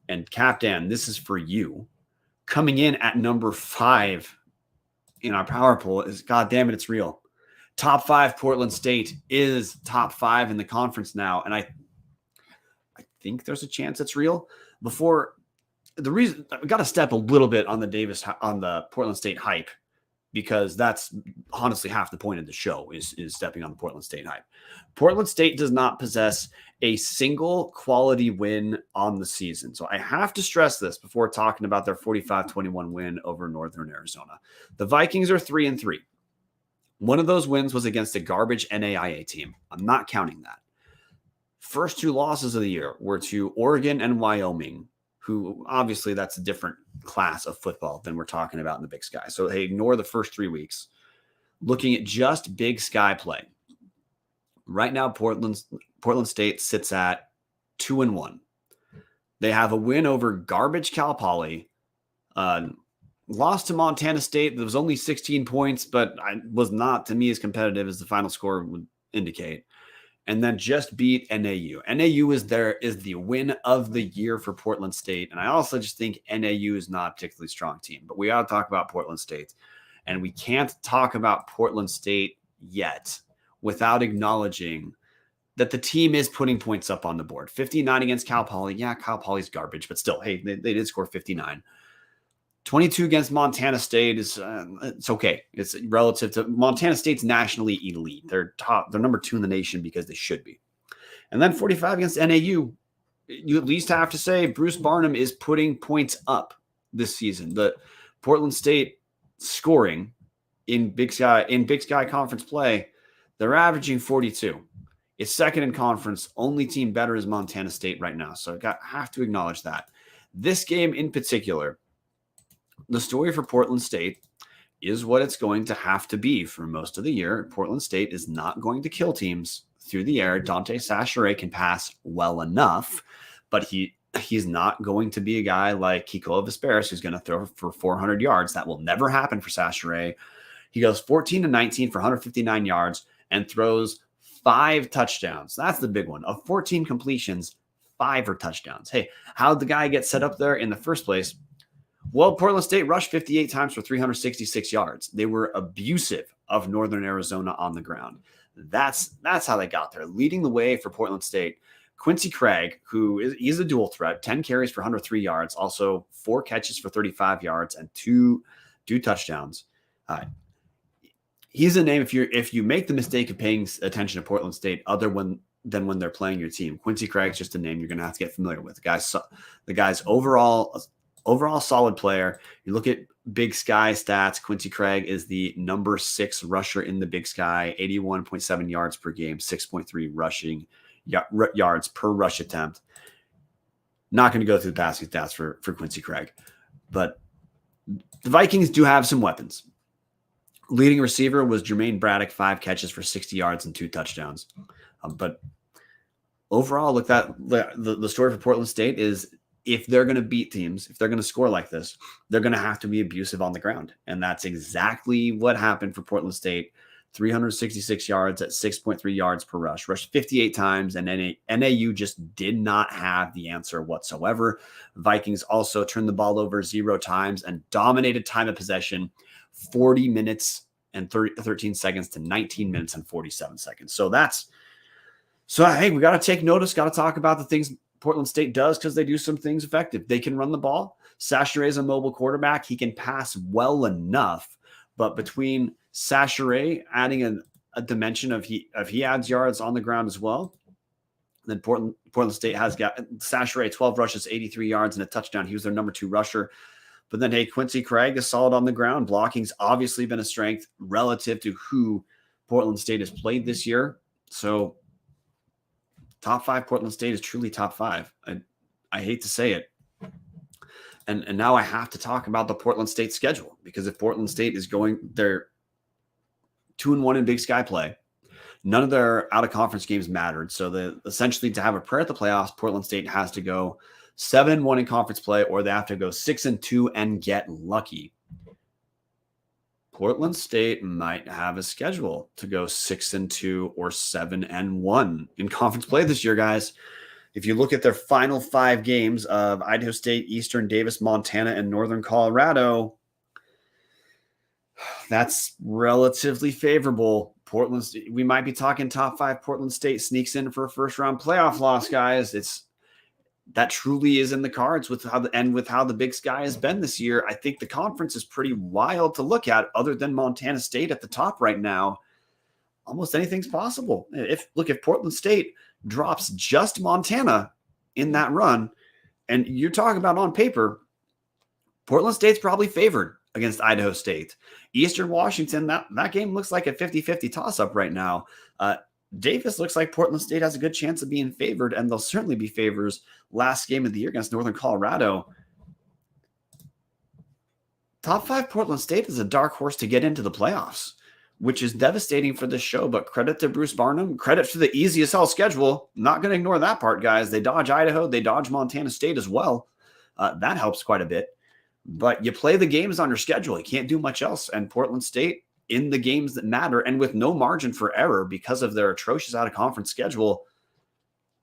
And Captain, this is for you. Coming in at number 5 in our power poll is, God damn it, it's real. Top 5 Portland State is top 5 in the conference now. And I think there's a chance it's real. Before the reason we got to step a little bit on the Portland State hype, because that's honestly half the point of the show is stepping on the Portland State hype. Portland State does not possess a single quality win on the season. So I have to stress this before talking about their 45-21 win over Northern Arizona. The Vikings are 3-3. One of those wins was against a garbage NAIA team. I'm not counting that. First 2 losses of the year were to Oregon and Wyoming, who obviously that's a different class of football than we're talking about in the Big Sky. So they ignore the first 3 weeks. Looking at just Big Sky play. Right now, Portland State sits at 2-1. They have a win over garbage Cal Poly, lost to Montana State. There was only 16 points, but was not, to me, as competitive as the final score would indicate. And then just beat NAU. NAU is the win of the year for Portland State. And I also just think NAU is not a particularly strong team. But we ought to talk about Portland State. And we can't talk about Portland State yet without acknowledging that the team is putting points up on the board. 59 against Cal Poly. Yeah, Cal Poly's garbage. But still, hey, they did score 59. 22 against Montana State is it's okay. It's relative to Montana State's nationally elite. They're number 2 in the nation because they should be. And then 45 against NAU. You at least have to say Bruce Barnum is putting points up this season. The Portland State scoring in Big Sky conference play, they're averaging 42. It's second in conference. Only team better is Montana State right now. So I have to acknowledge that. This game in particular, the story for Portland State is what it's going to have to be for most of the year. Portland State is not going to kill teams through the air. Dante Sachere can pass well enough, but he's not going to be a guy like Kiko Vesperis who's going to throw for 400 yards. That will never happen for Sachere. He goes 14-19 for 159 yards and throws 5 touchdowns. That's the big one. Of 14 completions, 5 are touchdowns. Hey, how'd the guy get set up there in the first place? Well, Portland State rushed 58 times for 366 yards. They were abusive of Northern Arizona on the ground. That's how they got there. Leading the way for Portland State, Quincy Craig, he's a dual threat, 10 carries for 103 yards, also 4 catches for 35 yards and two touchdowns. He's a name if you make the mistake of paying attention to Portland State than when they're playing your team. Quincy Craig's just a name you're going to have to get familiar with. The guy's overall solid player. You look at Big Sky stats. Quincy Craig is the number 6 rusher in the Big Sky, 81.7 yards per game, 6.3 rushing yards per rush attempt. Not going to go through the passing stats for Quincy Craig, but the Vikings do have some weapons. Leading receiver was Jermaine Braddock, 5 catches for 60 yards and 2 touchdowns. But overall, look, the story for Portland State is if they're going to beat teams, if they're going to score like this, they're going to have to be abusive on the ground. And that's exactly what happened for Portland State. 366 yards at 6.3 yards per rush, rushed 58 times, and NAU just did not have the answer whatsoever. Vikings also turned the ball over 0 times and dominated time of possession, 40 minutes and 13 seconds to 19 minutes and 47 seconds. So hey, we got to take notice, got to talk about the things Portland State does because they do some things effective. They can run the ball. Sachere is a mobile quarterback. He can pass well enough, but between Sacramento adding a dimension of he adds yards on the ground as well. Then Portland State has got Sacramento 12 rushes, 83 yards, and a touchdown. He was their number 2 rusher. But then, hey, Quincy Craig is solid on the ground. Blocking's obviously been a strength relative to who Portland State has played this year. So top 5 Portland State is truly top 5. I hate to say it. And now I have to talk about the Portland State schedule, because if Portland State is going, they're 2-1 in Big Sky play. None of their out-of-conference games mattered. So essentially to have a prayer at the playoffs, Portland State has to go 7-1 in conference play, or they have to go 6-2 and get lucky. Portland State might have a schedule to go 6-2 or 7-1 in conference play this year, guys. If you look at their final 5 games of Idaho State, Eastern, Davis, Montana, and Northern Colorado, that's relatively favorable. Portland, we might be talking top 5. Portland State sneaks in for a first-round playoff loss, guys. That truly is in the cards with how the Big Sky has been this year. I think the conference is pretty wild to look at, other than Montana State at the top right now. Almost anything's possible. If Portland State drops just Montana in that run, and you're talking about on paper, Portland State's probably favored against Idaho State. Eastern Washington, that game looks like a 50-50 toss-up right now. Davis looks like Portland State has a good chance of being favored, and they'll certainly be favors last game of the year against Northern Colorado. Top 5 Portland State is a dark horse to get into the playoffs, which is devastating for this show, but credit to Bruce Barnum, credit to the easy as hell schedule. Not going to ignore that part, guys. They dodge Idaho, they dodge Montana State as well. That helps quite a bit. But you play the games on your schedule. You can't do much else. And Portland State, in the games that matter and with no margin for error because of their atrocious out-of-conference schedule,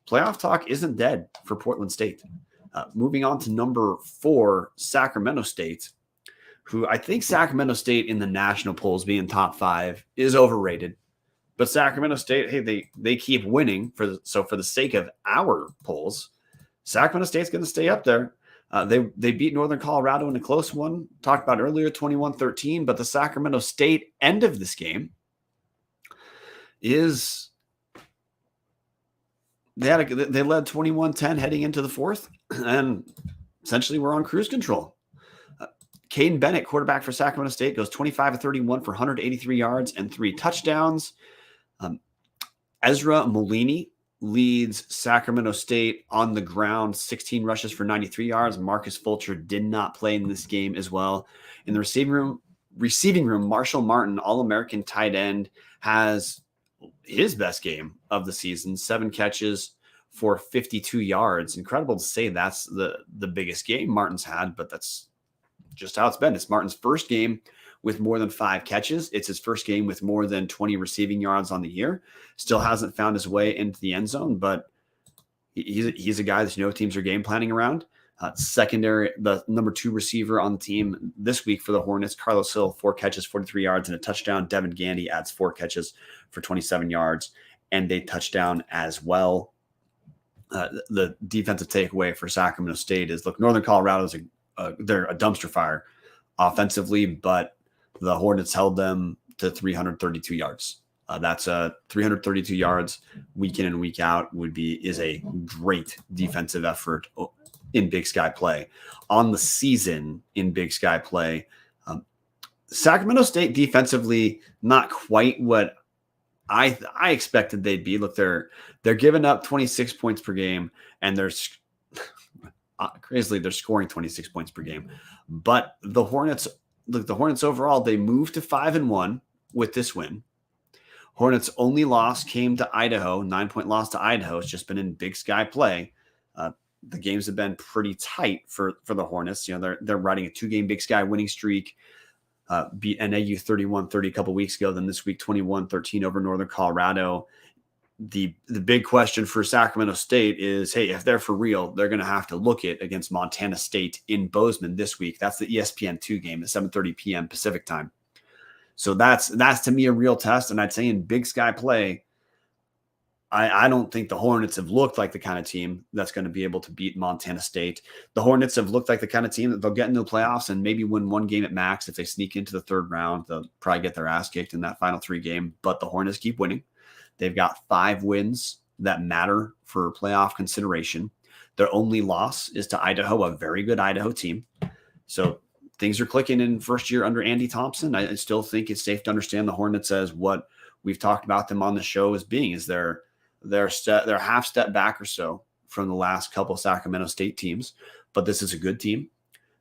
playoff talk isn't dead for Portland State. Moving on to number 4, Sacramento State, who I think Sacramento State in the national polls being top 5 is overrated. But Sacramento State, hey, they keep winning. So for the sake of our polls, Sacramento State's going to stay up there. They beat Northern Colorado in a close one, talked about earlier, 21-13, but the Sacramento State end of this game is they led 21-10 heading into the 4th, and essentially we're on cruise control. Caden Bennett, quarterback for Sacramento State, goes 25-31 for 183 yards and 3 touchdowns. Ezra Molini leads Sacramento State on the ground, 16 rushes for 93 yards. Marcus Fulcher did not play in this game as well. In the receiving room, Marshall Martin, All-American tight end, has his best game of the season, 7 catches for 52 yards. Incredible to say that's the biggest game Martin's had, but that's just how it's been. It's Martin's first game with more than 5 catches. It's his first game with more than 20 receiving yards on the year. Still hasn't found his way into the end zone, but he's a guy that teams are game planning around. Secondary, the number 2 receiver on the team this week for the Hornets, Carlos Hill, 4 catches, 43 yards, and a touchdown. Devin Gandy adds 4 catches for 27 yards and a touchdown as well. The defensive takeaway for Sacramento State is, look, Northern Colorado is they're a dumpster fire offensively, but the Hornets held them to 332 yards. That's 332 yards week in and week out is a great defensive effort in Big Sky play. On the season in Big Sky play, Sacramento State defensively not quite what I expected they'd be. Look, they're giving up 26 points per game, and crazily they're scoring 26 points per game. But the Hornets overall, they moved to 5-1 with this win. Hornets' only loss came to Idaho, 9-point loss to Idaho. It's just been in Big Sky play. The games have been pretty tight for the Hornets. They're riding a 2-game Big Sky winning streak. Beat NAU 31-30 a couple weeks ago. Then this week, 21-13 over Northern Colorado. The big question for Sacramento State is, hey, if they're for real, they're going to have to look it against Montana State in Bozeman this week. That's the ESPN 2 game at 7:30 p.m. Pacific time. So that's to me a real test. And I'd say in Big Sky play, I don't think the Hornets have looked like the kind of team that's going to be able to beat Montana State. The Hornets have looked like the kind of team that they'll get into the playoffs and maybe win one game at max. If they sneak into the third round, they'll probably get their ass kicked in that final 3 game. But the Hornets keep winning. They've got 5 wins that matter for playoff consideration. Their only loss is to Idaho, a very good Idaho team. So things are clicking in first year under Andy Thompson. I still think it's safe to understand the Hornets as what we've talked about them on the show as being, is they're half step back or so from the last couple of Sacramento State teams, but this is a good team.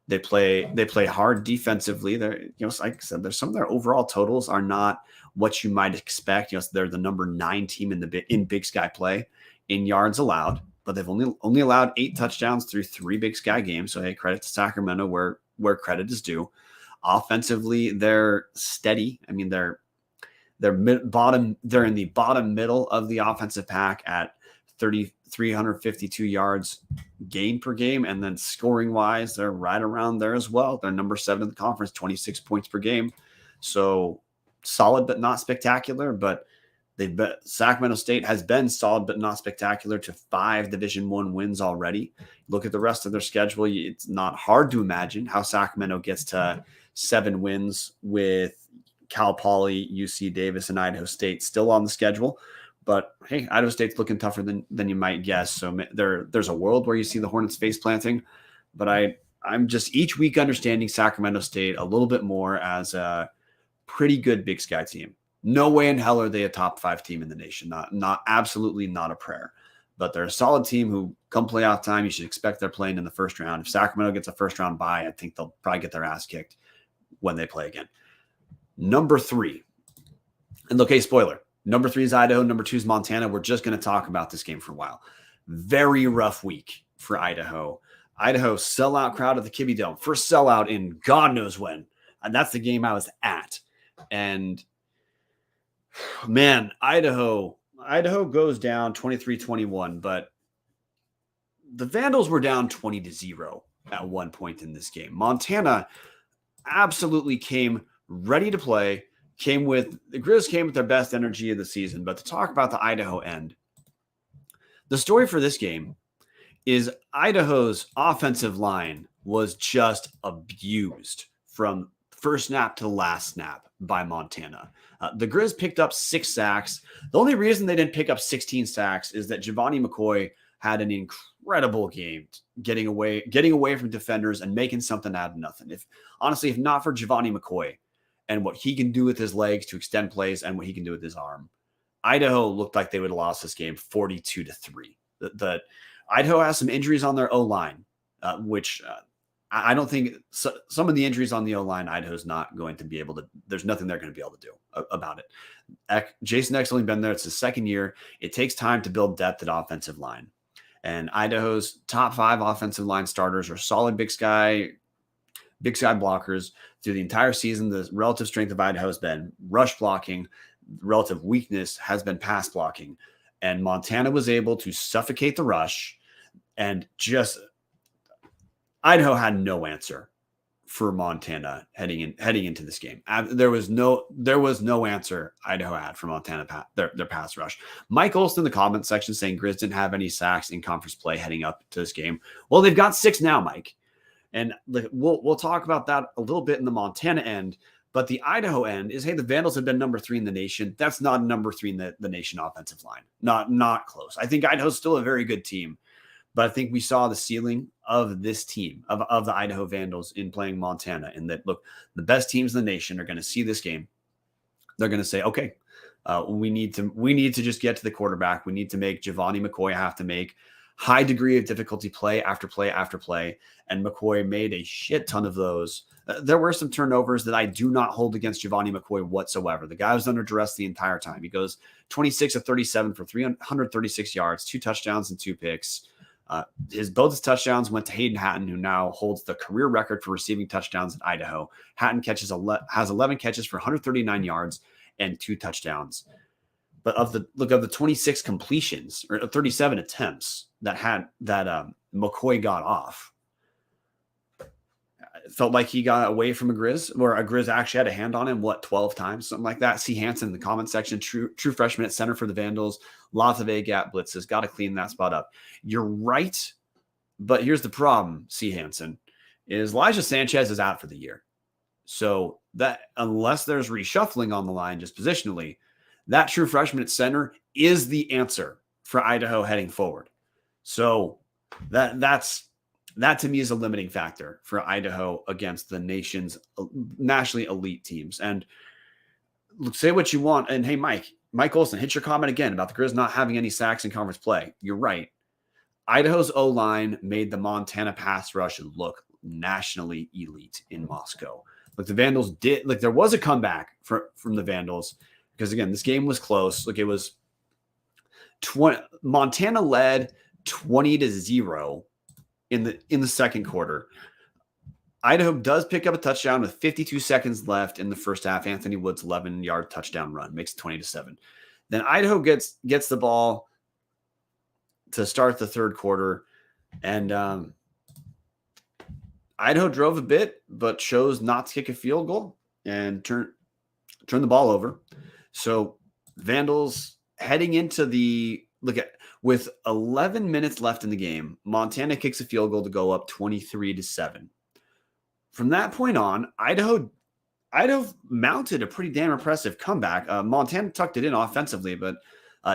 They play hard defensively. They're, like I said, there's some of their overall totals are not what you might expect. They're the number 9 team in Big Sky play in yards allowed, but they've only allowed 8 touchdowns through 3 Big Sky games. So hey, credit to Sacramento where credit is due. Offensively, they're steady. I mean, they're in the bottom middle of the offensive pack at 352 yards gained per game. And then scoring wise, they're right around there as well. They're number 7 in the conference, 26 points per game. So solid, but not spectacular. But Sacramento State has been solid, but not spectacular to 5 Division I wins already. Look at the rest of their schedule. It's not hard to imagine how Sacramento gets to 7 wins with Cal Poly, UC Davis, and Idaho State still on the schedule. But hey, Idaho State's looking tougher than you might guess. So there's a world where you see the Hornets face planting. But I'm just each week understanding Sacramento State a little bit more as a pretty good Big Sky team. No way in hell are they a top 5 team in the nation. Not absolutely not a prayer. But they're a solid team who come playoff time, you should expect they're playing in the first round. If Sacramento gets a first round bye, I think they'll probably get their ass kicked when they play again. Number 3. And okay, spoiler. Number 3 is Idaho. Number 2 is Montana. We're just going to talk about this game for a while. Very rough week for Idaho. Idaho sellout crowd at the Kibbe Dome. First sellout in God knows when. And that's the game I was at. And man, Idaho goes down 23-21, but the Vandals were down 20-0 at one point in this game. Montana absolutely came ready to play. The Grizz came with their best energy of the season. But to talk about the Idaho end, the story for this game is Idaho's offensive line was just abused from first snap to last snap by Montana. The Grizz picked up 6 sacks. The only reason they didn't pick up 16 sacks is that Giovanni McCoy had an incredible game getting away from defenders and making something out of nothing. If not for Giovanni McCoy and what he can do with his legs to extend plays and what he can do with his arm, Idaho looked like they would have lost this game 42-3. The Idaho has some injuries on their O-line, which I don't think some of the injuries on the O-line, Idaho's not going to be able to, there's nothing they're going to be able to do about it. Jason Eck's only been there. It's his second year. It takes time to build depth at offensive line. And Idaho's top 5 offensive line starters are solid Big Sky blockers through the entire season. The relative strength of Idaho has been rush blocking. Relative weakness has been pass blocking. And Montana was able to suffocate the rush and Idaho had no answer for Montana heading into this game. There was no answer Idaho had for Montana, their pass rush. Mike Olson in the comment section saying Grizz didn't have any sacks in conference play heading up to this game. Well, they've got 6 now, Mike. And we'll talk about that a little bit in the Montana end. But the Idaho end is, hey, the Vandals have been number 3 in the nation. That's not number 3 in the nation offensive line. Not close. I think Idaho's still a very good team. But I think we saw the ceiling of this team, of the Idaho Vandals in playing Montana. And that, look, the best teams in the nation are going to see this game. They're going to say, okay, we need to just get to the quarterback. We need to make Giovanni McCoy have to make high degree of difficulty play after play after play. And McCoy made a shit ton of those. There were some turnovers that I do not hold against Giovanni McCoy whatsoever. The guy was under duress the entire time. He goes 26 of 37 for 336 yards, 2 touchdowns and 2 picks. Both his touchdowns went to Hayden Hatton, who now holds the career record for receiving touchdowns in Idaho. Hatton has 11 catches for 139 yards and 2 touchdowns. But of the 26 completions or 37 attempts that McCoy got off, felt like he got away from a Grizz, where a Grizz actually had a hand on him, 12 times, something like that. C. Hansen in the comment section, true freshman at center for the Vandals. Lots of A-gap blitzes. Got to clean that spot up. You're right, but here's the problem, C. Hansen, is Elijah Sanchez is out for the year. So that unless there's reshuffling on the line just positionally, that true freshman at center is the answer for Idaho heading forward. So that to me is a limiting factor for Idaho against the nation's nationally elite teams. And look, say what you want. And hey, Mike Olson, hit your comment again about the Grizz not having any sacks in conference play. You're right. Idaho's O-line made the Montana pass rush look nationally elite in Marceau. Look, the Vandals did, like, there was a comeback from the Vandals because, again, this game was close. Like, it was Montana led 20-0 in the second quarter. Idaho does pick up a touchdown with 52 seconds left in the first half. Anthony Wood's 11-yard touchdown run makes it 20-7. Then Idaho gets the ball to start the third quarter, and Idaho drove a bit, but chose not to kick a field goal and turn the ball over. So Vandals heading into with 11 minutes left in the game, Montana kicks a field goal to go up 23-7. From that point on, Idaho mounted a pretty damn impressive comeback. Montana tucked it in offensively, but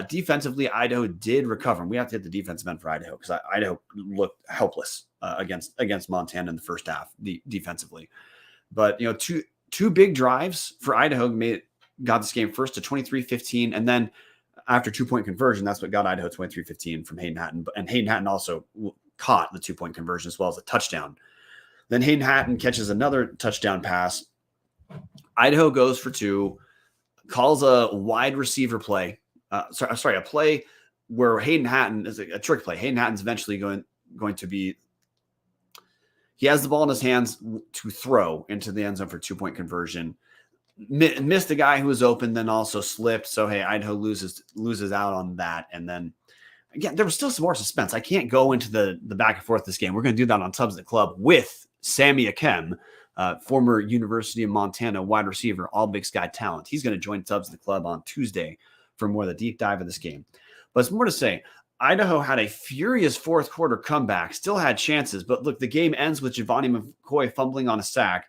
defensively, Idaho did recover. And we have to hit the defensive end for Idaho because Idaho looked helpless against Montana in the first half defensively. But two big drives for Idaho got this game first to 23-15, and then after 2-point conversion, that's what got Idaho 23-15 from Hayden Hatton. And Hayden Hatton also caught the 2-point conversion as well as a touchdown. Then Hayden Hatton catches another touchdown pass. Idaho goes for two, calls a wide receiver play. A play where Hayden Hatton is a trick play. Hayden Hatton's eventually going to be. He has the ball in his hands to throw into the end zone for 2-point conversion. Missed the guy who was open, then also slipped. So hey, Idaho loses out on that, and then again there was still some more suspense. I can't go into the back and forth this game. We're going to do that on Tubbs at the Club with Sammy Akem, former University of Montana wide receiver, all Big Sky talent. He's going to join Tubbs at the Club on Tuesday for more of the deep dive of this game. But it's more to say, Idaho had a furious fourth quarter comeback, still had chances, but look, the game ends with Giovanni McCoy fumbling on a sack,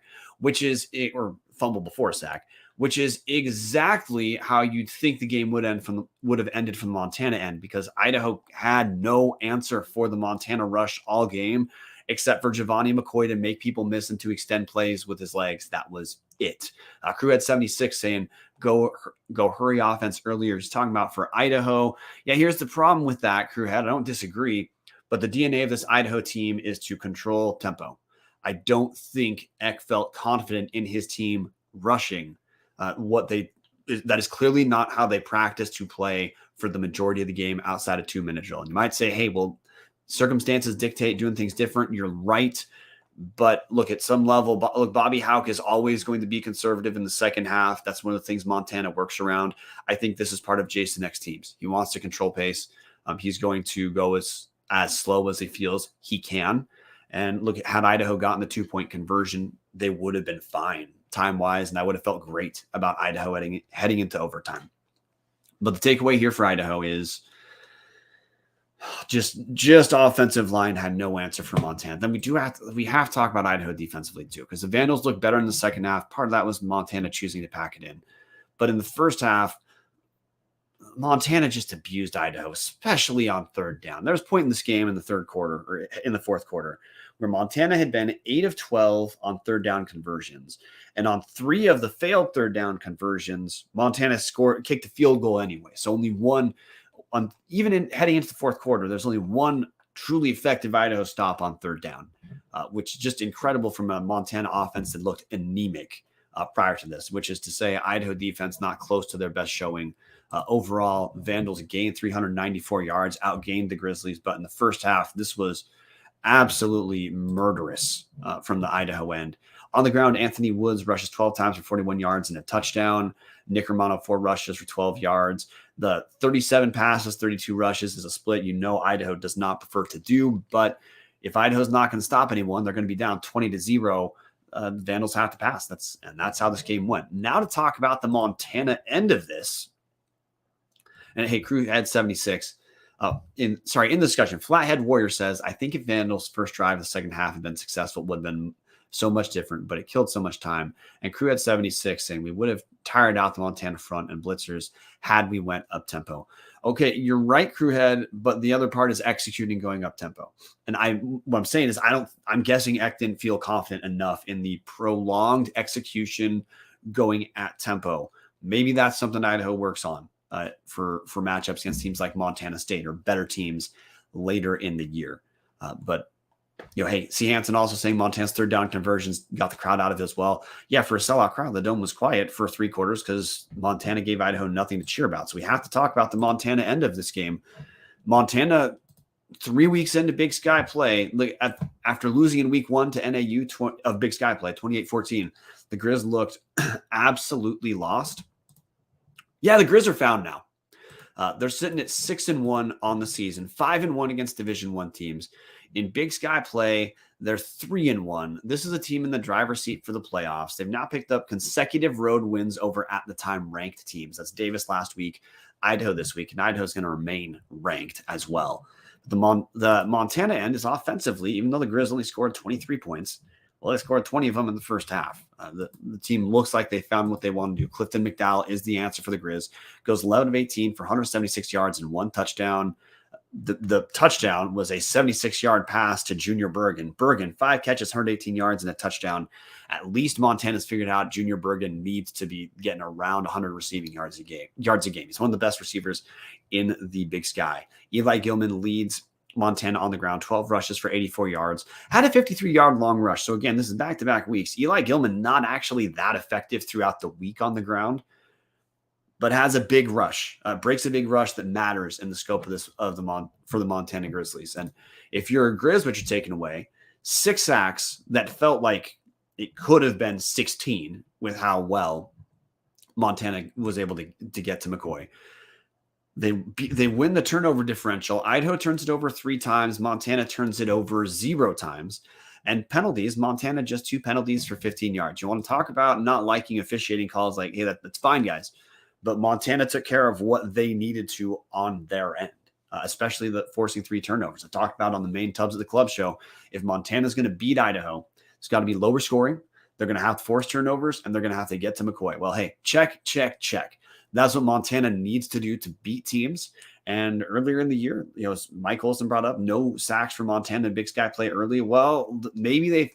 or fumble before a sack, which is exactly how you'd think the game would have ended from the Montana end, because Idaho had no answer for the Montana rush all game, except for Giovanni McCoy to make people miss and to extend plays with his legs. That was it. Crew had 76 saying, go hurry offense earlier. He's talking about for Idaho. Yeah, here's the problem with that, Crew head. I don't disagree, but the DNA of this Idaho team is to control tempo. I don't think Eck felt confident in his team rushing that is clearly not how they practice to play for the majority of the game outside of 2-minute drill. And you might say, hey, well, circumstances dictate doing things different. You're right. But look, at some level, Bobby Hauck is always going to be conservative in the second half. That's one of the things Montana works around. I think this is part of Jason Eck's teams. He wants to control pace. He's going to go as slow as he feels he can. And look, had Idaho gotten the 2-point conversion, they would have been fine time-wise, and I would have felt great about Idaho heading into overtime. But the takeaway here for Idaho is just offensive line had no answer for Montana. Then we have to talk about Idaho defensively too, because the Vandals looked better in the second half. Part of that was Montana choosing to pack it in. But in the first half, Montana just abused Idaho, especially on third down. There was a point in this game in the third quarter, or in the fourth quarter, where Montana had been 8 of 12 on third down conversions. And on 3 of the failed third down conversions, Montana kicked a field goal anyway. So only one, heading into the fourth quarter, there's only one truly effective Idaho stop on third down, which is just incredible from a Montana offense that looked anemic prior to this, which is to say Idaho defense not close to their best showing. Overall, Vandals gained 394 yards, outgained the Grizzlies. But in the first half, this was absolutely murderous from the Idaho end. On the ground, Anthony Woods rushes 12 times for 41 yards and a touchdown. Nick Romano, 4 rushes for 12 yards. The 37 passes, 32 rushes is a split Idaho does not prefer to do. But if Idaho's not going to stop anyone, they're going to be down 20-0. the Vandals have to pass. That's how this game went. Now to talk about the Montana end of this. And hey, Crew had 76. In the discussion, Flathead Warrior says, I think if Vandals' first drive of the second half had been successful, it would have been so much different, but it killed so much time. And Crew had 76, saying we would have tired out the Montana front and blitzers had we went up tempo. Okay, you're right, Crewhead, but the other part is executing going up tempo. And what I'm saying is I'm guessing Eck didn't feel confident enough in the prolonged execution going at tempo. Maybe that's something Idaho works on for matchups against teams like Montana State or better teams later in the year. But hey, C. Hansen also saying Montana's third down conversions got the crowd out of it as well. Yeah, for a sellout crowd, the dome was quiet for 3 quarters because Montana gave Idaho nothing to cheer about. So we have to talk about the Montana end of this game. Montana, 3 weeks into Big Sky play, after losing in week 1 to NAU of Big Sky play, 28-14, the Grizz looked absolutely lost. Yeah, the Grizz are found now. They're sitting at 6-1 on the season, 5-1 against Division I teams. In Big Sky play, they're 3-1. This is a team in the driver's seat for the playoffs. They've now picked up consecutive road wins over at the time ranked teams. That's Davis last week, Idaho this week, and Idaho's going to remain ranked as well. The Montana end is offensively, even though the Grizz only scored 23 points. Well, they scored 20 of them in the first half. The team looks like they found what they want to do. Clifton McDowell is the answer for the Grizz. Goes 11 of 18 for 176 yards and 1 touchdown. The touchdown was a 76-yard pass to Junior Bergen. Bergen, 5 catches, 118 yards, and a touchdown. At least Montana's figured out Junior Bergen needs to be getting around 100 receiving yards a game. He's one of the best receivers in the Big Sky. Eli Gilman leads Montana on the ground, 12 rushes for 84 yards. Had a 53-yard long rush. So again, this is back-to-back weeks. Eli Gilman not actually that effective throughout the week on the ground, but has a big rush, breaks a big rush that matters in the scope of for the Montana Grizzlies. And if you're a Grizz, what you're taking away, 6 sacks that felt like it could have been 16 with how well Montana was able to get to McCoy. They win the turnover differential. Idaho turns it over 3 times. Montana turns it over 0 times. And penalties, Montana just 2 penalties for 15 yards. You want to talk about not liking officiating calls? Like, hey, that's fine, guys. But Montana took care of what they needed to on their end, especially the forcing 3 turnovers. I talked about on the main Tubs of the Club show. If Montana's going to beat Idaho, it's got to be lower scoring. They're going to have to force turnovers, and they're going to have to get to McCoy. Well, hey, check. That's what Montana needs to do to beat teams. And earlier in the year, as Mike Olson brought up, no sacks for Montana in Big Sky play early. Well, maybe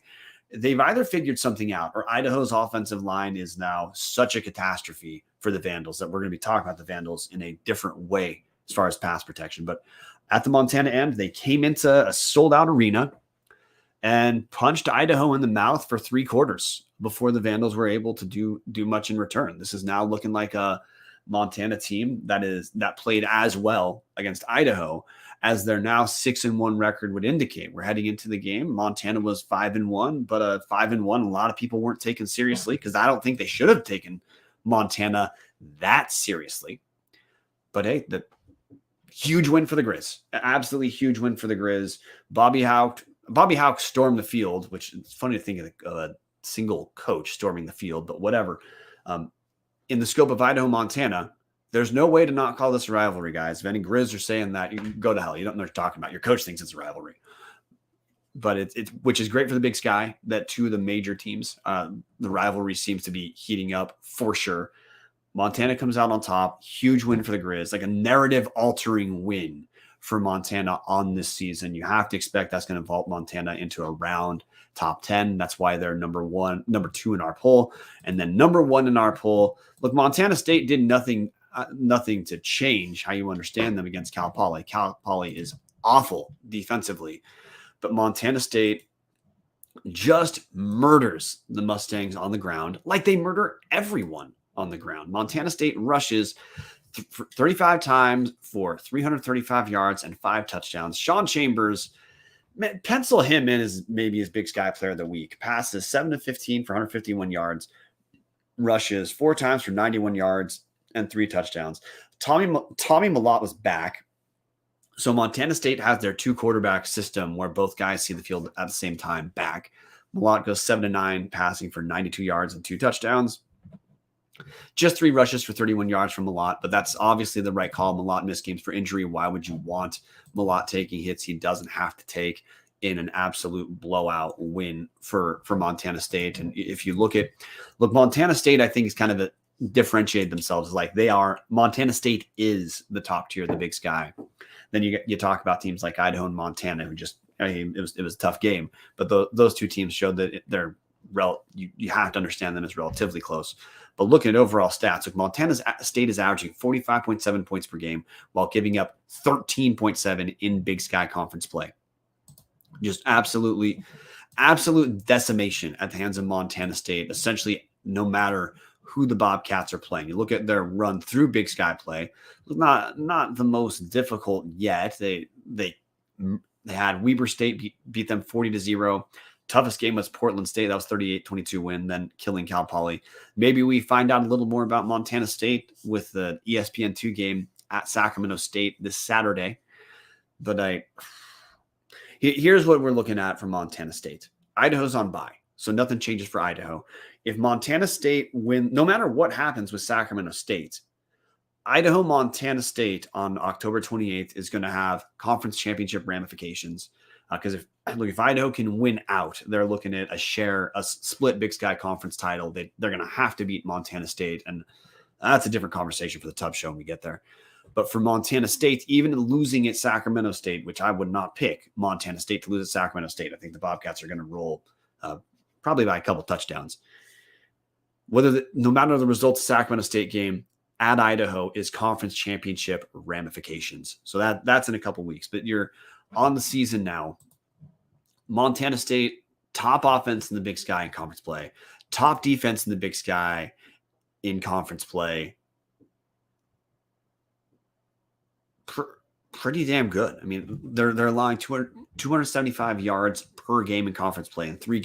they've either figured something out, or Idaho's offensive line is now such a catastrophe for the Vandals that we're going to be talking about the Vandals in a different way as far as pass protection. But at the Montana end, they came into a sold-out arena and punched Idaho in the mouth for 3 quarters before the Vandals were able to do much in return. This is now looking like a Montana team that played as well against Idaho as their now 6-1 record would indicate. We're heading into the game. Montana was 5-1, but 5-1, a lot of people weren't taken seriously because I don't think they should have taken Montana that seriously. But hey, the huge win for the Grizz. Absolutely huge win for the Grizz. Bobby Houck stormed the field, which it's funny to think of a single coach storming the field, but whatever. In the scope of Idaho, Montana, there's no way to not call this a rivalry, guys. If any Grizz are saying that, you can go to hell. You don't know what you're talking about. Your coach thinks it's a rivalry. But it's which is great for the Big Sky that 2 of the major teams, the rivalry seems to be heating up for sure. Montana comes out on top. Huge win for the Grizz, like a narrative-altering win for Montana on this season. You have to expect that's going to vault Montana into a round top 10. That's why they're number 2 in our poll. And then number 1 in our poll. Look, Montana State did nothing to change how you understand them against Cal Poly. Cal Poly is awful defensively, but Montana State just murders the Mustangs on the ground like they murder everyone on the ground. Montana State rushes 35 times for 335 yards and 5 touchdowns. Sean Chambers, pencil him in as maybe his Big Sky player of the week. Passes 7 of 15 for 151 yards. Rushes 4 times for 91 yards and 3 touchdowns. Tommy Malott was back. So Montana State has their 2 quarterback system where both guys see the field at the same time back. Malott goes 7-9, passing for 92 yards and 2 touchdowns. Just 3 rushes for 31 yards from Malott, but that's obviously the right call. Malott missed games for injury. Why would you want Malott taking hits he doesn't have to take in an absolute blowout win for Montana State? And if you look Montana State, I think is kind of differentiate themselves. Like Montana State is the top tier of the Big Sky. Then you talk about teams like Idaho and Montana, who it was a tough game, but those two teams showed that they're you have to understand them as relatively close. But looking at overall stats, like Montana State is averaging 45.7 points per game while giving up 13.7 in Big Sky Conference play. Just absolute decimation at the hands of Montana State, essentially no matter who the Bobcats are playing. You look at their run through Big Sky play, not the most difficult yet. They had Weber State beat them 40-0. Toughest game was Portland State. That was 38-22 win, then killing Cal Poly. Maybe we find out a little more about Montana State with the ESPN 2 game at Sacramento State this Saturday. But here's what we're looking at from Montana State. Idaho's on bye, so nothing changes for Idaho. If Montana State no matter what happens with Sacramento State, Idaho-Montana State on October 28th is going to have conference championship ramifications. Because if Idaho can win out, they're looking at a split Big Sky Conference title. They're going to have to beat Montana State, and that's a different conversation for the Tubbs show when we get there. But for Montana State, even losing at Sacramento State, which I would not pick Montana State to lose at Sacramento State, I think the Bobcats are going to roll probably by a couple touchdowns. No matter the results of the Sacramento State game, at Idaho is conference championship ramifications. So that's in a couple weeks. But you're on the season now. Montana State, top offense in the Big Sky in conference play, top defense in the Big Sky in conference play. Pretty damn good. I mean, they're allowing 275 yards per game in conference play. In 3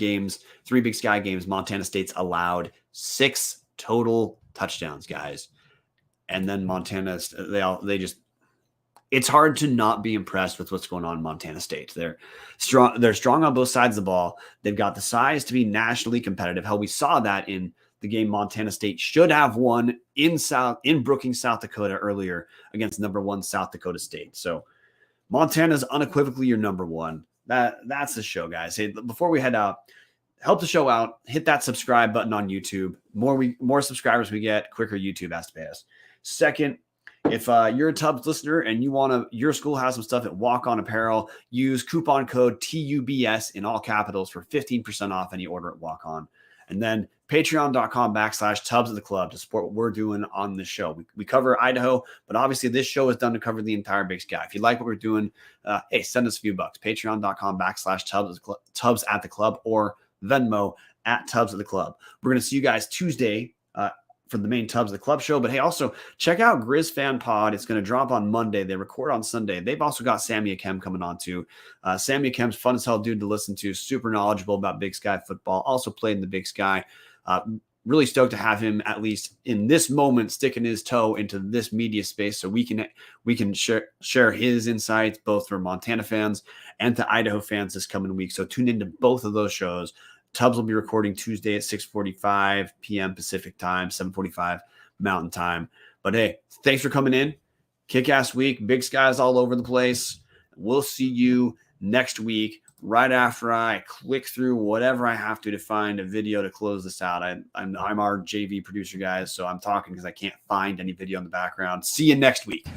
Big Sky games, Montana State's allowed 6 total touchdowns, guys. And then Montana, it's hard to not be impressed with what's going on in Montana State. They're strong on both sides of the ball. They've got the size to be nationally competitive. Hell, we saw that in the game Montana State should have won in Brookings, South Dakota earlier against number 1 South Dakota State. So Montana's unequivocally your number 1. That's the show, guys. Hey, before we head out, help the show out. Hit that subscribe button on YouTube. More subscribers we get, quicker YouTube has to pay us. Second, if you're a Tubbs listener and your school has some stuff at Walk On Apparel, use coupon code TUBS in all capitals for 15% off any order at Walk On. And then patreon.com/Tubbs of the Club to support what we're doing on this show. We cover Idaho, but obviously this show is done to cover the entire Big Sky. If you like what we're doing, hey, send us a few bucks. Patreon.com/Tubbs at the Club or Venmo at Tubbs of the Club. We're going to see you guys Tuesday for the main Tubbs of the Club show. But hey, also check out Grizz Fan Pod. It's going to drop on Monday. They record on Sunday. They've also got Sammy Akem coming on too. Sammy Akem's fun as hell dude to listen to. Super knowledgeable about Big Sky football. Also played in the Big Sky. Really stoked to have him, at least in this moment, sticking his toe into this media space so we can share his insights both for Montana fans and to Idaho fans this coming week. So tune into both of those shows. Tubbs will be recording Tuesday at 6:45 p.m. Pacific time, 7:45 Mountain time. But hey, thanks for coming in. Kick-ass week. Big Skies all over the place. We'll see you next week right after I click through whatever I have to find a video to close this out. I'm our JV producer, guys, so I'm talking because I can't find any video in the background. See you next week.